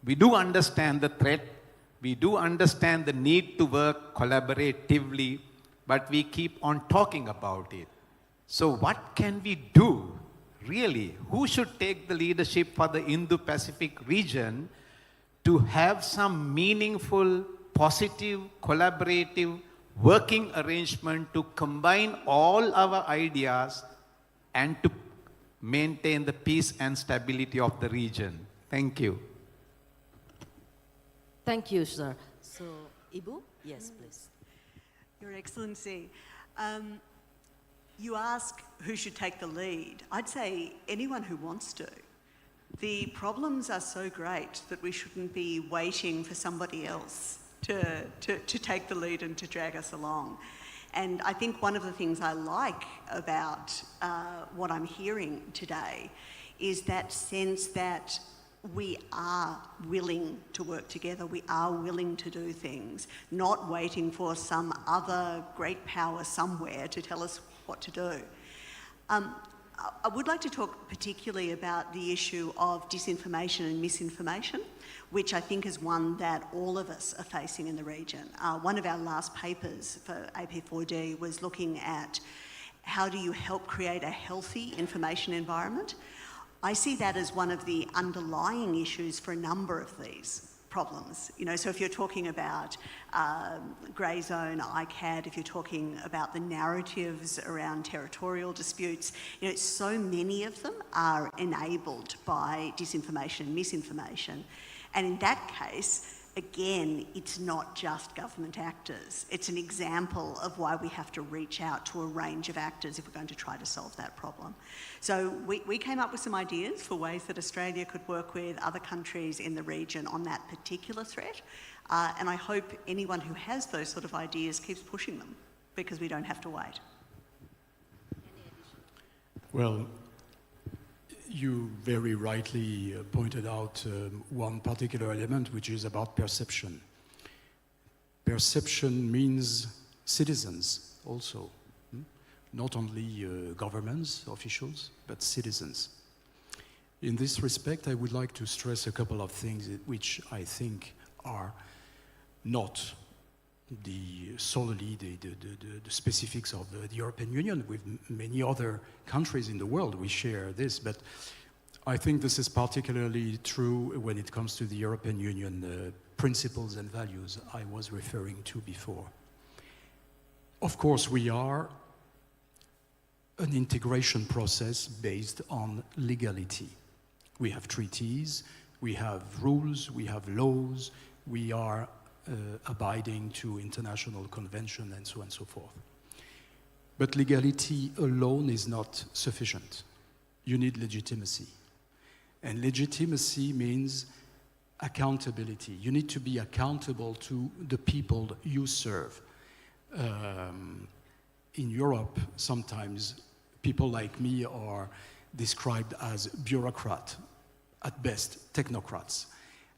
we do understand the threat, we do understand the need to work collaboratively, but we keep on talking about it. So what can we do, really? Who should take the leadership for the Indo-Pacific region to have some meaningful, positive, collaborative, working arrangement to combine all our ideas and to maintain the peace and stability of the region? Thank you. Thank you, sir. So, Ibu? Yes, please. Your Excellency, you ask who should take the lead. I'd say anyone who wants to. The problems are so great that we shouldn't be waiting for somebody else to take the lead and to drag us along. And I think one of the things I like about what I'm hearing today is that sense that we are willing to work together, we are willing to do things, not waiting for some other great power somewhere to tell us what to do. I would like to talk particularly about the issue of disinformation and misinformation, which I think is one that all of us are facing in the region. One of our last papers for AP4D was looking at how do you help create a healthy information environment. I see that as one of the underlying issues for a number of these problems. You know, so if you're talking about grey zone, ICAD, if you're talking about the narratives around territorial disputes, you know, so many of them are enabled by disinformation and misinformation. And in that case, again, it's not just government actors. It's an example of why we have to reach out to a range of actors if we're going to try to solve that problem. So we came up with some ideas for ways that Australia could work with other countries in the region on that particular threat. And I hope anyone who has those sort of ideas keeps pushing them, because we don't have to wait. Well, you very rightly pointed out one particular element, which is about perception. Perception means citizens also, not only governments, officials, but citizens. In this respect, I would like to stress a couple of things which I think are not solely the specifics of the European Union. With many other countries in the world, we share this, but I think this is particularly true when it comes to the European Union principles and values I was referring to before. Of course, we are an integration process based on legality. We have treaties, we have rules, we have laws, we are abiding to international convention and so on and so forth. But legality alone is not sufficient. You need legitimacy. And legitimacy means accountability. You need to be accountable to the people you serve. In Europe, sometimes people like me are described as bureaucrats, at best technocrats.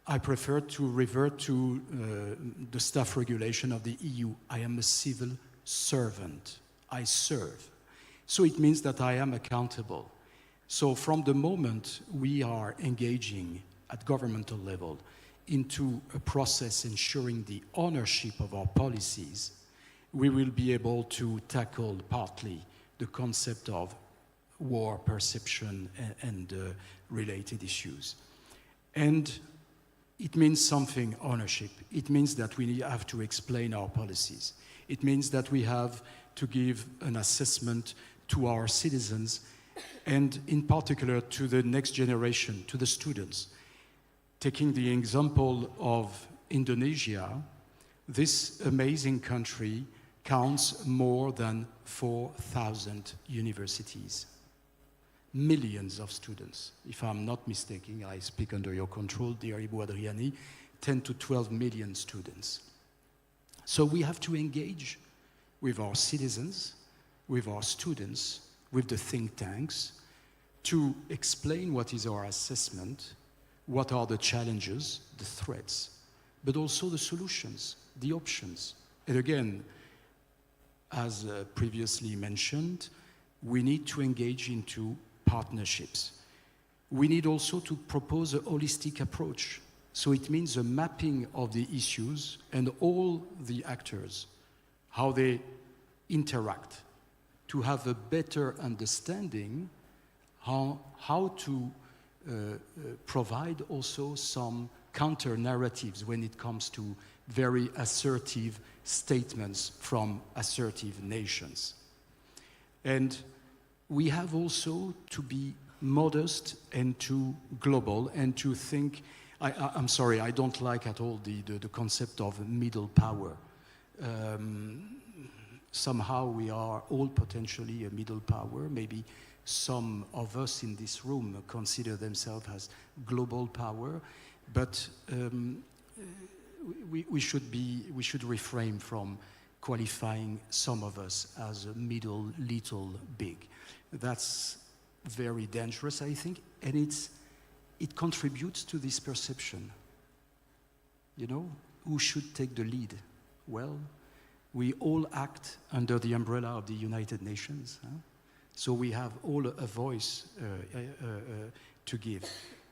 I prefer to revert to the staff regulation of the EU. I am a civil servant. I serve. So it means that I am accountable. So from the moment we are engaging at governmental level into a process ensuring the ownership of our policies, we will be able to tackle partly the concept of war perception and related issues. And it means something, ownership. It means that we have to explain our policies. It means that we have to give an assessment to our citizens, and in particular to the next generation, to the students. Taking the example of Indonesia, this amazing country counts more than 4,000 universities. Millions of students. If I'm not mistaken, I speak under your control, dear Ibu Adriani, 10 to 12 million students. So we have to engage with our citizens, with our students, with the think tanks, to explain what is our assessment, what are the challenges, the threats, but also the solutions, the options. And again, as previously mentioned, we need to engage into partnerships. We need also to propose a holistic approach. So it means a mapping of the issues and all the actors, how they interact, to have a better understanding how to provide also some counter-narratives when it comes to very assertive statements from assertive nations. And we have also to be modest and to global and to think, I'm sorry, I don't like at all the concept of middle power. Somehow we are all potentially a middle power. Maybe some of us in this room consider themselves as global power, but we should refrain from qualifying some of us as a middle, little, big. That's very dangerous, I think, and it contributes to this perception. You know, who should take the lead? Well, we all act under the umbrella of the United Nations, huh? So we have all a voice to give.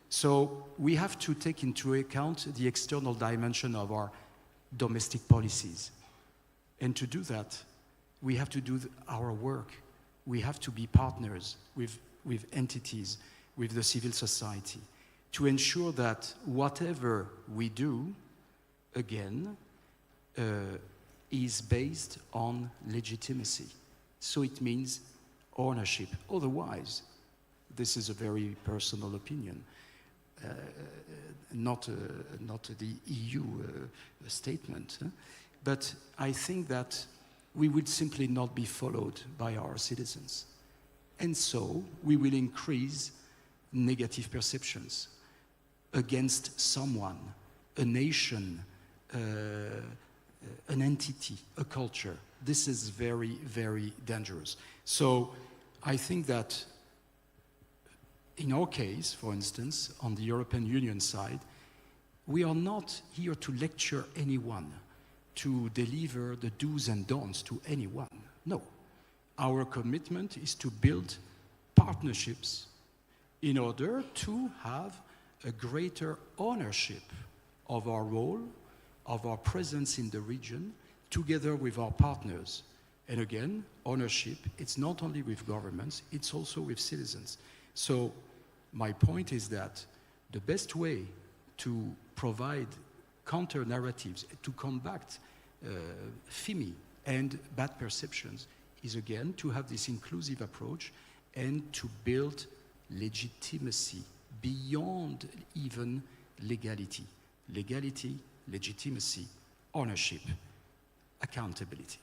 So we have to take into account the external dimension of our domestic policies. And to do that, we have to do our work. We have to be partners with entities, with the civil society, to ensure that whatever we do, again, is based on legitimacy. So it means ownership. Otherwise, this is a very personal opinion, not the EU statement, but I think that we would simply not be followed by our citizens. And so we will increase negative perceptions against someone, a nation, an entity, a culture. This is very, very dangerous. So I think that in our case, for instance, on the European Union side, we are not here to lecture anyone, to deliver the do's and don'ts to anyone. No. Our commitment is to build partnerships in order to have a greater ownership of our role, of our presence in the region, together with our partners. And again, ownership, it's not only with governments, it's also with citizens. So my point is that the best way to provide counter-narratives, to combat FIMI and bad perceptions is again to have this inclusive approach and to build legitimacy beyond even legality. Legality, legitimacy, ownership, accountability.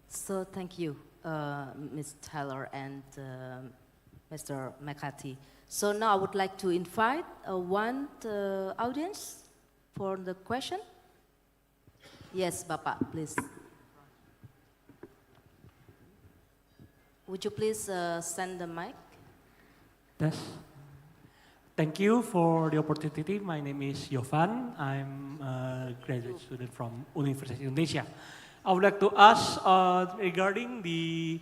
So thank you, Ms. Taylor and Mr. McCarthy. So now I would like to invite one audience for the question. Yes, Bapak, please. Would you please send the mic? Yes. Thank you for the opportunity. My name is Jovan. I'm a graduate student from University of Indonesia. I would like to ask regarding the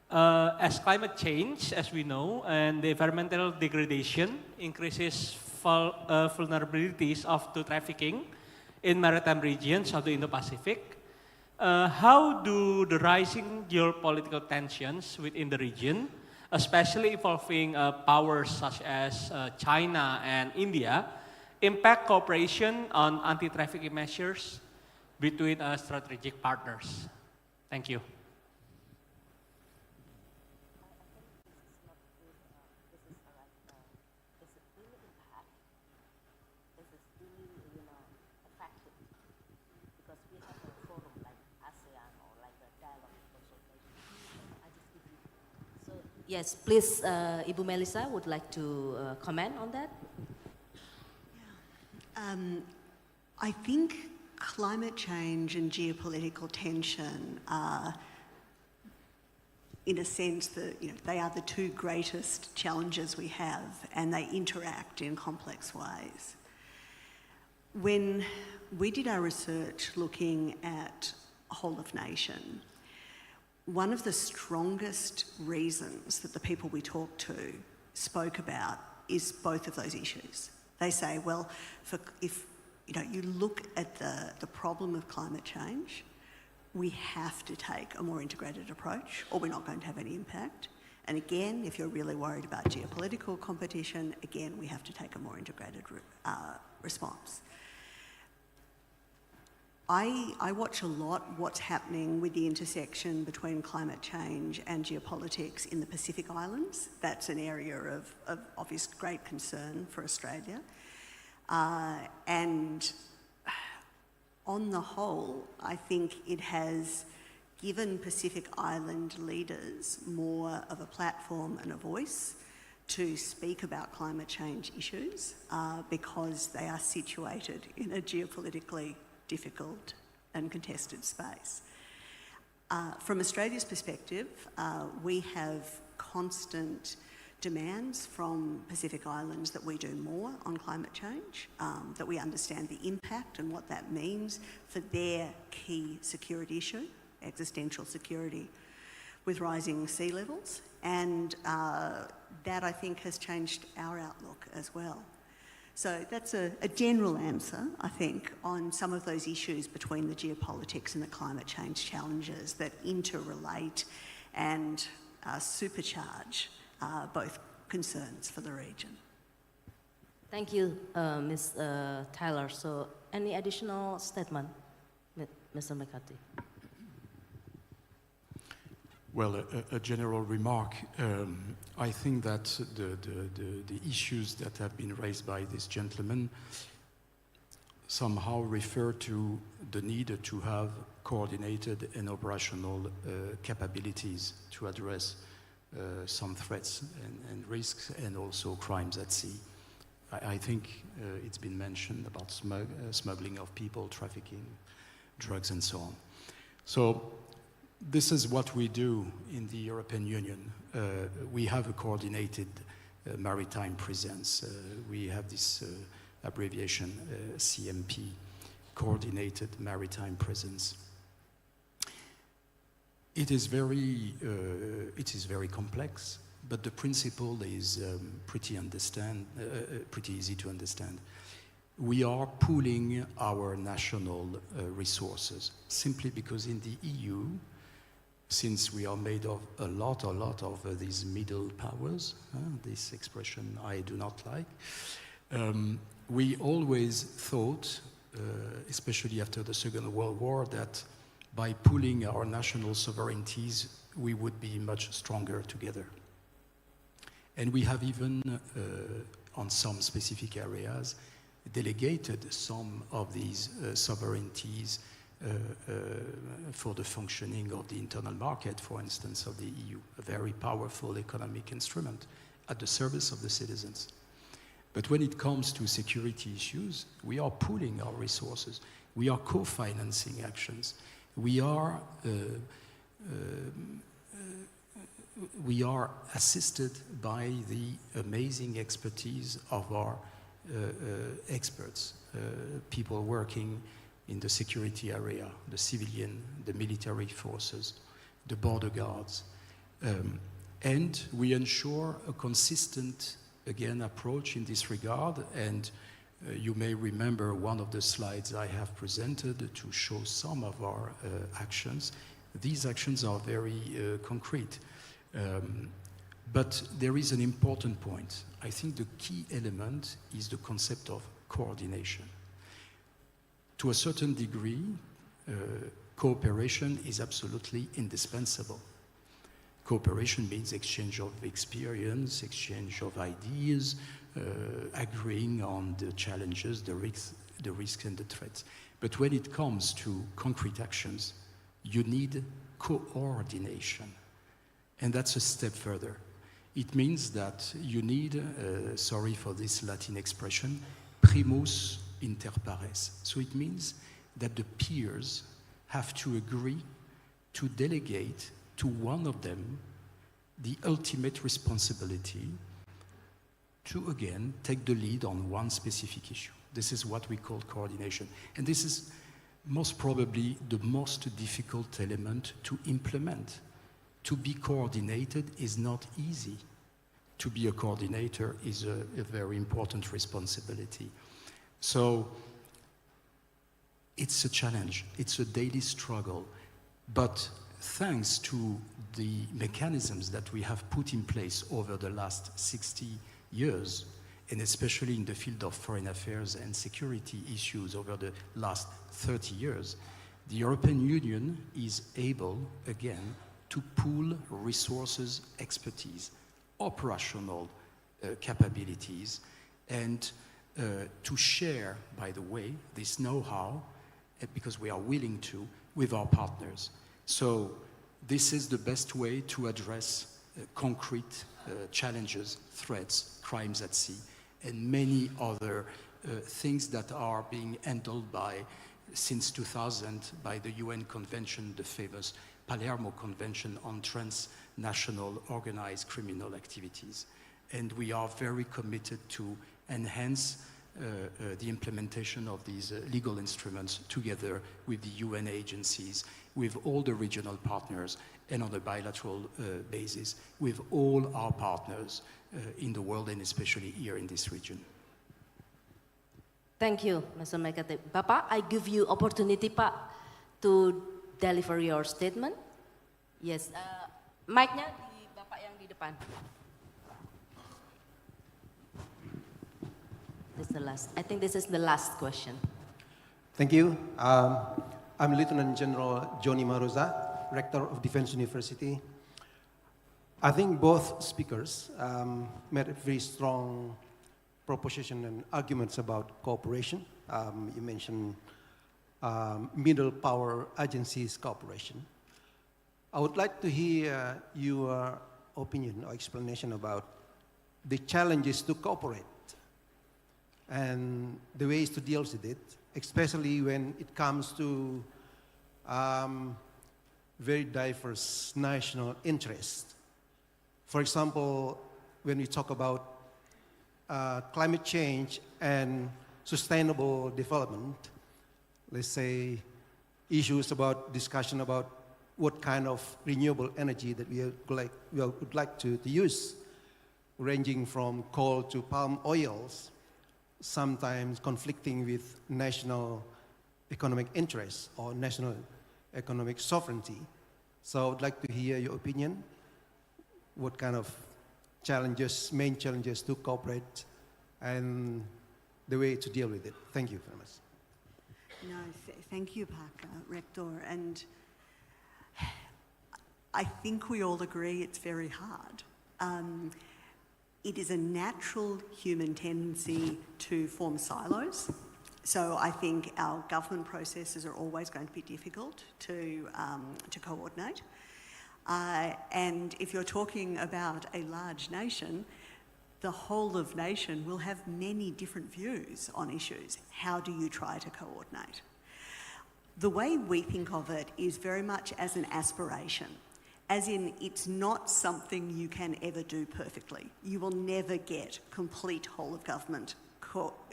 as climate change, as we know, and the environmental degradation increases vulnerabilities to trafficking in maritime regions of the Indo-Pacific. How do the rising geopolitical tensions within the region, especially involving powers such as China and India, impact cooperation on anti-trafficking measures between strategic partners? Thank you. Yes, please, Ibu Melissa would like to comment on that. I think climate change and geopolitical tension are, in a sense, they are the two greatest challenges we have, and they interact in complex ways. When we did our research looking at whole of nation, one of the strongest reasons that the people we talked to spoke about is both of those issues. They say, well, if you look at the problem of climate change, we have to take a more integrated approach or we're not going to have any impact. And again, if you're really worried about geopolitical competition, again, we have to take a more integrated response. I watch a lot what's happening with the intersection between climate change and geopolitics in the Pacific Islands. That's an area of obvious great concern for Australia. And on the whole, I think it has given Pacific Island leaders more of a platform and a voice to speak about climate change issues because they are situated in a geopolitically difficult and contested space. From Australia's perspective, we have constant demands from Pacific Islands that we do more on climate change, that we understand the impact and what that means for their key security issue, existential security, with rising sea levels. And that, I think, has changed our outlook as well. So that's a general answer, I think, on some of those issues between the geopolitics and the climate change challenges that interrelate and supercharge both concerns for the region. Thank you, Ms. Tyler. So, any additional statement, Mr. McCarthy? Well, a general remark. I think that the issues that have been raised by this gentleman somehow refer to the need to have coordinated and operational capabilities to address some threats and risks and also crimes at sea. I think it's been mentioned about smuggling of people, trafficking, drugs, and so on. So this is what we do in the European Union. We have a coordinated maritime presence. We have this abbreviation CMP, Coordinated Maritime Presence. It is very complex, but the principle is pretty easy to understand. We are pooling our national resources simply because in the EU, since we are made of a lot of these middle powers, this expression I do not like, we always thought, especially after the Second World War, that by pooling our national sovereignties, we would be much stronger together. And we have even, on some specific areas, delegated some of these sovereignties for the functioning of the internal market, for instance, of the EU, a very powerful economic instrument at the service of the citizens. But when it comes to security issues, we are pooling our resources. We are co-financing actions. We are assisted by the amazing expertise of our experts, people working in the security area, the civilian, the military forces, the border guards. And we ensure a consistent, again, approach in this regard. And you may remember one of the slides I have presented to show some of our actions. These actions are very concrete. But there is an important point. I think the key element is the concept of coordination. To a certain degree, cooperation is absolutely indispensable. Cooperation means exchange of experience, exchange of ideas, agreeing on the challenges, the risks and the threats. But when it comes to concrete actions, you need coordination. And that's a step further. It means that you need, sorry for this Latin expression, primus inter pares. So it means that the peers have to agree to delegate to one of them the ultimate responsibility to, again, take the lead on one specific issue. This is what we call coordination. And this is most probably the most difficult element to implement. To be coordinated is not easy. To be a coordinator is a very important responsibility. So it's a challenge, it's a daily struggle, but thanks to the mechanisms that we have put in place over the last 60 years, and especially in the field of foreign affairs and security issues over the last 30 years, the European Union is able, again, to pool resources, expertise, operational capabilities, and to share, by the way, this know-how, because we are willing to, with our partners. So this is the best way to address concrete challenges, threats, crimes at sea, and many other things that are being handled by, since 2000, by the UN Convention, the famous Palermo Convention on transnational organized criminal activities. And we are very committed to enhance the implementation of these legal instruments together with the UN agencies, with all the regional partners, and on a bilateral basis with all our partners in the world and especially here in this region. Thank you, Mr. McCarthy. Bapak, I give you opportunity, Pak, to deliver your statement. Yes, mic-nya di Bapak yang di depan. the last. I think this is the last question. Thank you. I'm Lieutenant General Johnny Maruza, Rector of Defense University. I think both speakers made a very strong proposition and arguments about cooperation. You mentioned middle power agencies cooperation. I would like to hear your opinion or explanation about the challenges to cooperate and the ways to deal with it, especially when it comes to very diverse national interests. For example, when we talk about climate change and sustainable development, let's say issues about discussion about what kind of renewable energy that we would like to use, ranging from coal to palm oils, sometimes conflicting with national economic interests or national economic sovereignty. So I would like to hear your opinion. What kind of challenges, main challenges to cooperate and the way to deal with it. Thank you very much. No, thank you, Pak Rector. And I think we all agree it's very hard. It is a natural human tendency to form silos. So I think our government processes are always going to be difficult to coordinate. And if you're talking about a large nation, the whole of nation will have many different views on issues. How do you try to coordinate? The way we think of it is very much as an aspiration, as in it's not something you can ever do perfectly. You will never get complete whole of government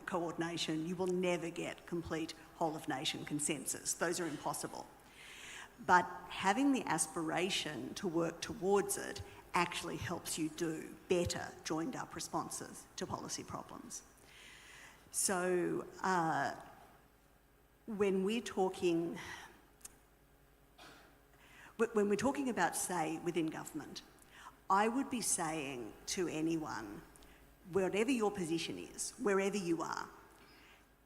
coordination. You will never get complete whole of nation consensus. Those are impossible. But having the aspiration to work towards it actually helps you do better joined up responses to policy problems. So when we're talking about, say, within government, I would be saying to anyone, whatever your position is, wherever you are,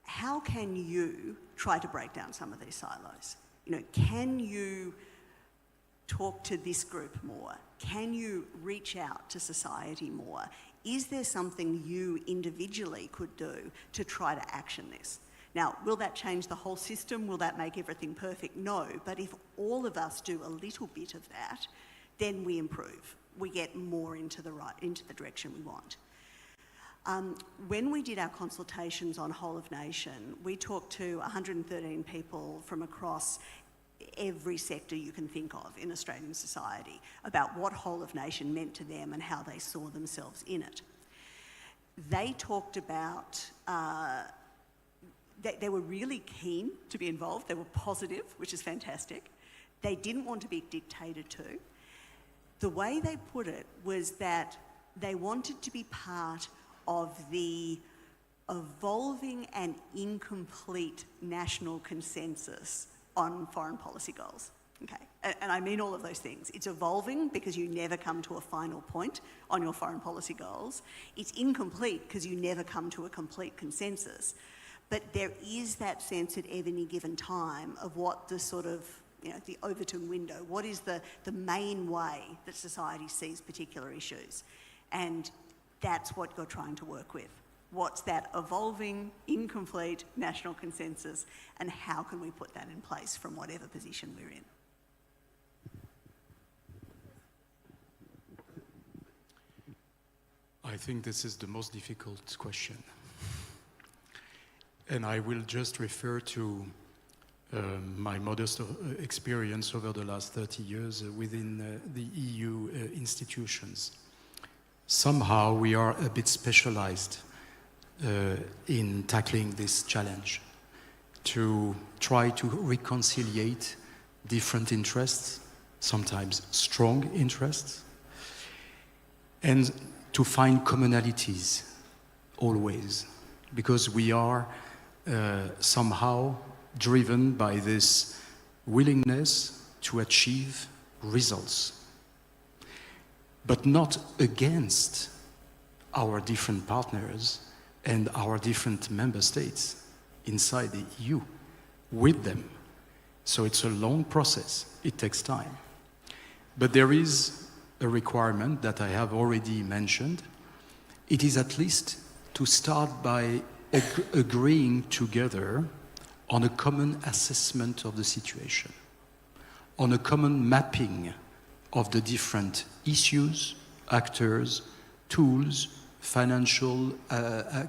how can you try to break down some of these silos? You know, can you talk to this group more? Can you reach out to society more? Is there something you individually could do to try to action this? Now, will that change the whole system? Will that make everything perfect? No, but if all of us do a little bit of that, then we improve. We get more into the direction we want. When we did our consultations on whole of nation, we talked to 113 people from across every sector you can think of in Australian society about what whole of nation meant to them and how they saw themselves in it. They talked about, they were really keen to be involved. They were positive, which is fantastic. They didn't want to be dictated to. The way they put it was that they wanted to be part of the evolving and incomplete national consensus on foreign policy goals. Okay, and I mean all of those things. It's evolving because you never come to a final point on your foreign policy goals. It's incomplete because you never come to a complete consensus. But there is that sense at any given time of what the sort of, you know, the Overton window, what is the main way that society sees particular issues? And that's what you're trying to work with. What's that evolving, incomplete national consensus, and how can we put that in place from whatever position we're in? I think this is the most difficult question. And I will just refer to my modest experience over the last 30 years within the EU institutions. Somehow we are a bit specialized in tackling this challenge, to try to reconciliate different interests, sometimes strong interests, and to find commonalities always, because we are somehow driven by this willingness to achieve results, but not against our different partners, and our different member states inside the EU with them. So it's a long process, it takes time. But there is a requirement that I have already mentioned. It is at least to start by agreeing together on a common assessment of the situation, on a common mapping of the different issues, actors, tools, financial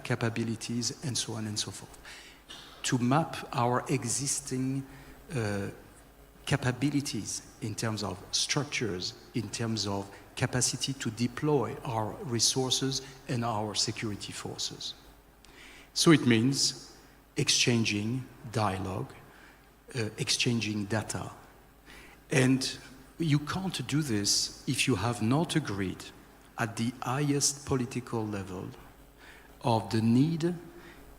capabilities, and so on and so forth. To map our existing capabilities in terms of structures, in terms of capacity to deploy our resources and our security forces. So it means exchanging dialogue, exchanging data. And you can't do this if you have not agreed at the highest political level of the need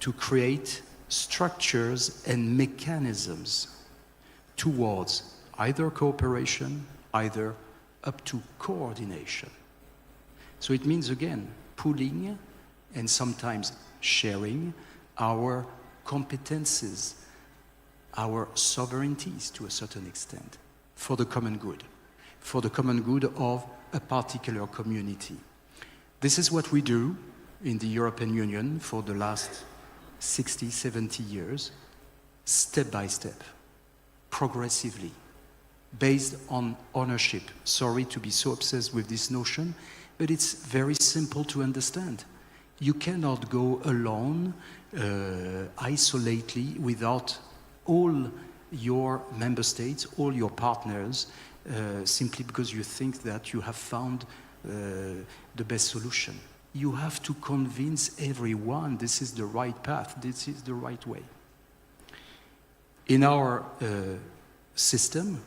to create structures and mechanisms towards either cooperation, either up to coordination. So it means, again, pooling and sometimes sharing our competences, our sovereignties to a certain extent, for the common good of a particular community. This is what we do in the European Union for the last 60, 70 years, step by step, progressively, based on ownership. Sorry to be so obsessed with this notion, but it's very simple to understand. You cannot go alone, isolately, without all your member states, all your partners, simply because you think that you have found the best solution. You have to convince everyone this is the right path, this is the right way. In our system,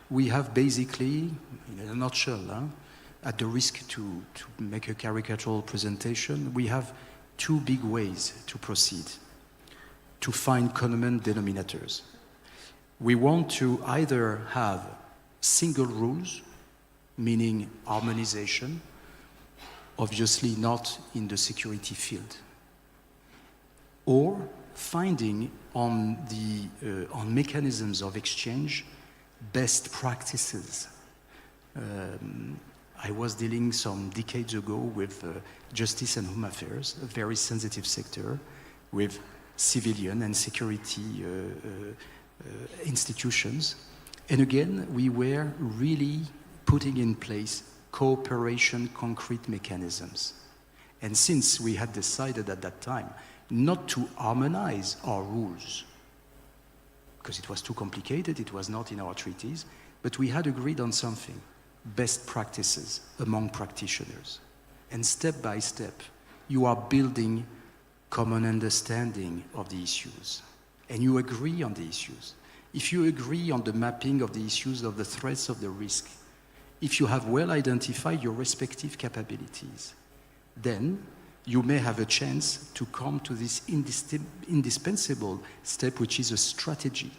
we have basically, in a nutshell, at the risk to make a caricatural presentation, we have two big ways to proceed, to find common denominators. We want to either have single rules, meaning harmonization, obviously not in the security field, or finding on mechanisms of exchange best practices. I was dealing some decades ago with justice and home affairs, a very sensitive sector, with civilian and security institutions. And again, we were really putting in place cooperation, concrete mechanisms. And since we had decided at that time not to harmonize our rules, because it was too complicated, it was not in our treaties, but we had agreed on something, best practices among practitioners. And step by step, you are building common understanding of the issues. And you agree on the issues. If you agree on the mapping of the issues, of the threats, of the risk, if you have well identified your respective capabilities, then you may have a chance to come to this indispensable step, which is a strategy.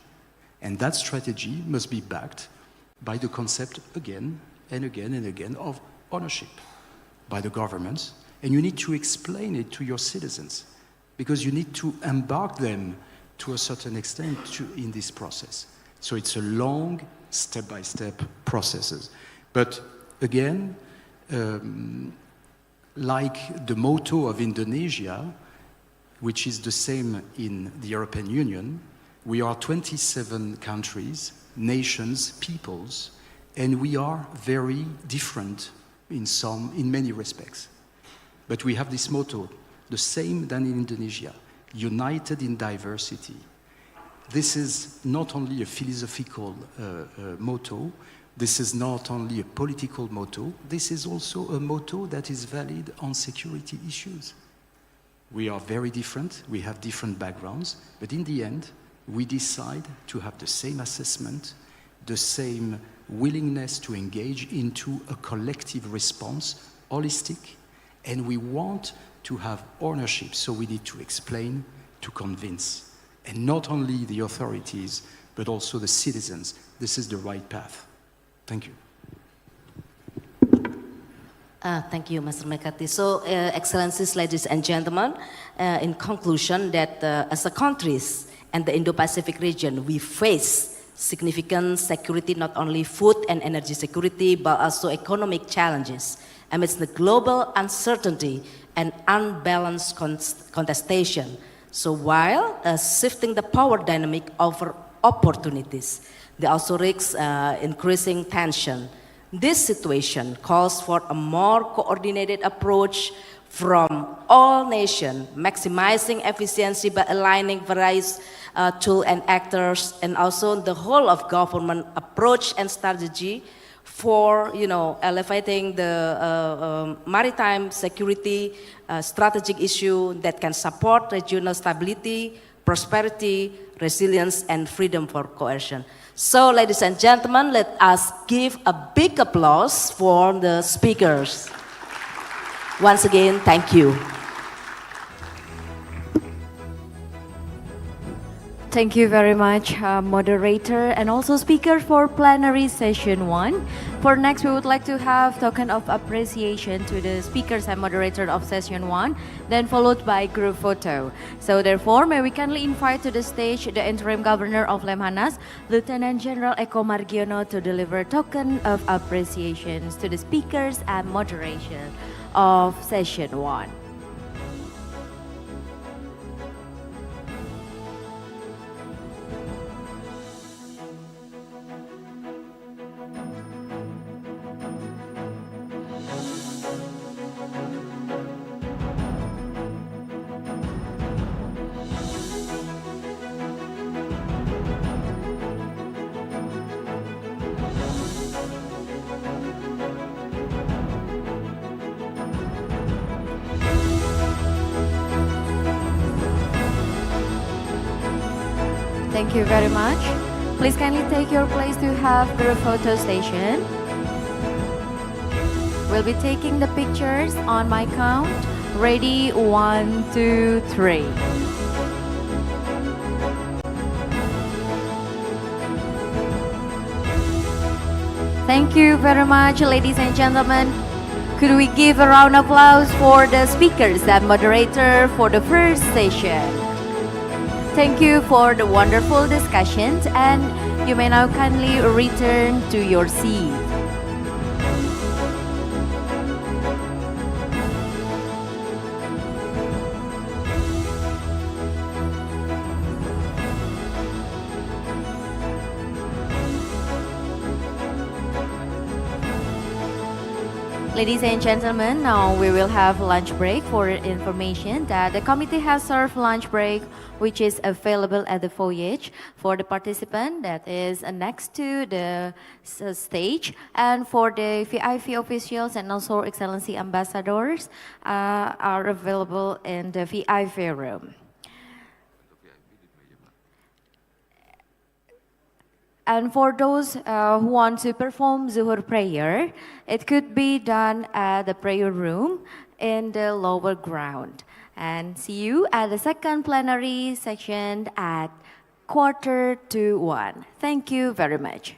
And that strategy must be backed by the concept again and again and again of ownership by the governments. And you need to explain it to your citizens, because you need to embark them to a certain extent in this process. So it's a long, step-by-step processes. But again, like the motto of Indonesia, which is the same in the European Union, we are 27 countries, nations, peoples, and we are very different in many respects. But we have this motto, the same than in Indonesia, united in diversity. This is not only a philosophical motto, this is not only a political motto, this is also a motto that is valid on security issues. We are very different, we have different backgrounds, but in the end, we decide to have the same assessment, the same willingness to engage into a collective response, holistic, and we want to have ownership, so we need to explain, to convince, and not only the authorities, but also the citizens. This is the right path. Thank you. Thank you, Mr. Mekati. So, Excellencies, ladies and gentlemen, in conclusion, that as a countries and the Indo-Pacific region, we face significant security, not only food and energy security, but also economic challenges amidst the global uncertainty and unbalanced contestation. So while shifting the power dynamic over opportunities, they also risk increasing tension. This situation calls for a more coordinated approach from all nations, maximizing efficiency by aligning various tools and actors, and also the whole of government approach and strategy for elevating the maritime security strategic issue that can support regional stability, prosperity, resilience, and freedom for coercion. So, ladies and gentlemen, let us give a big applause for the speakers. Once again, thank you. Thank you very much, moderator and also speaker for plenary session 1. For next, we would like to have token of appreciation to the speakers and moderator of session 1, then followed by group photo. So therefore, may we kindly invite to the stage the interim governor of Lemhanas, Lieutenant General Eko Margiono, to deliver token of appreciations to the speakers and moderation of session 1. Thank you very much. Please kindly take your place to have group photo station. We'll be taking the pictures on my count. Ready, 1, 2, 3. Thank you very much, ladies and gentlemen. Could we give a round of applause for the speakers and moderator for the first session? Thank you for the wonderful discussions, and you may now kindly return to your seat. Ladies and gentlemen, now we will have lunch break. For information that the committee has served lunch break, which is available at the foyer for the participant that is next to the stage, and for the VIP officials and also Excellency ambassadors are available in the VIP room. And for those who want to perform Zuhur prayer, it could be done at the prayer room in the lower ground. And see you at the second plenary session at 1:45. Thank you very much.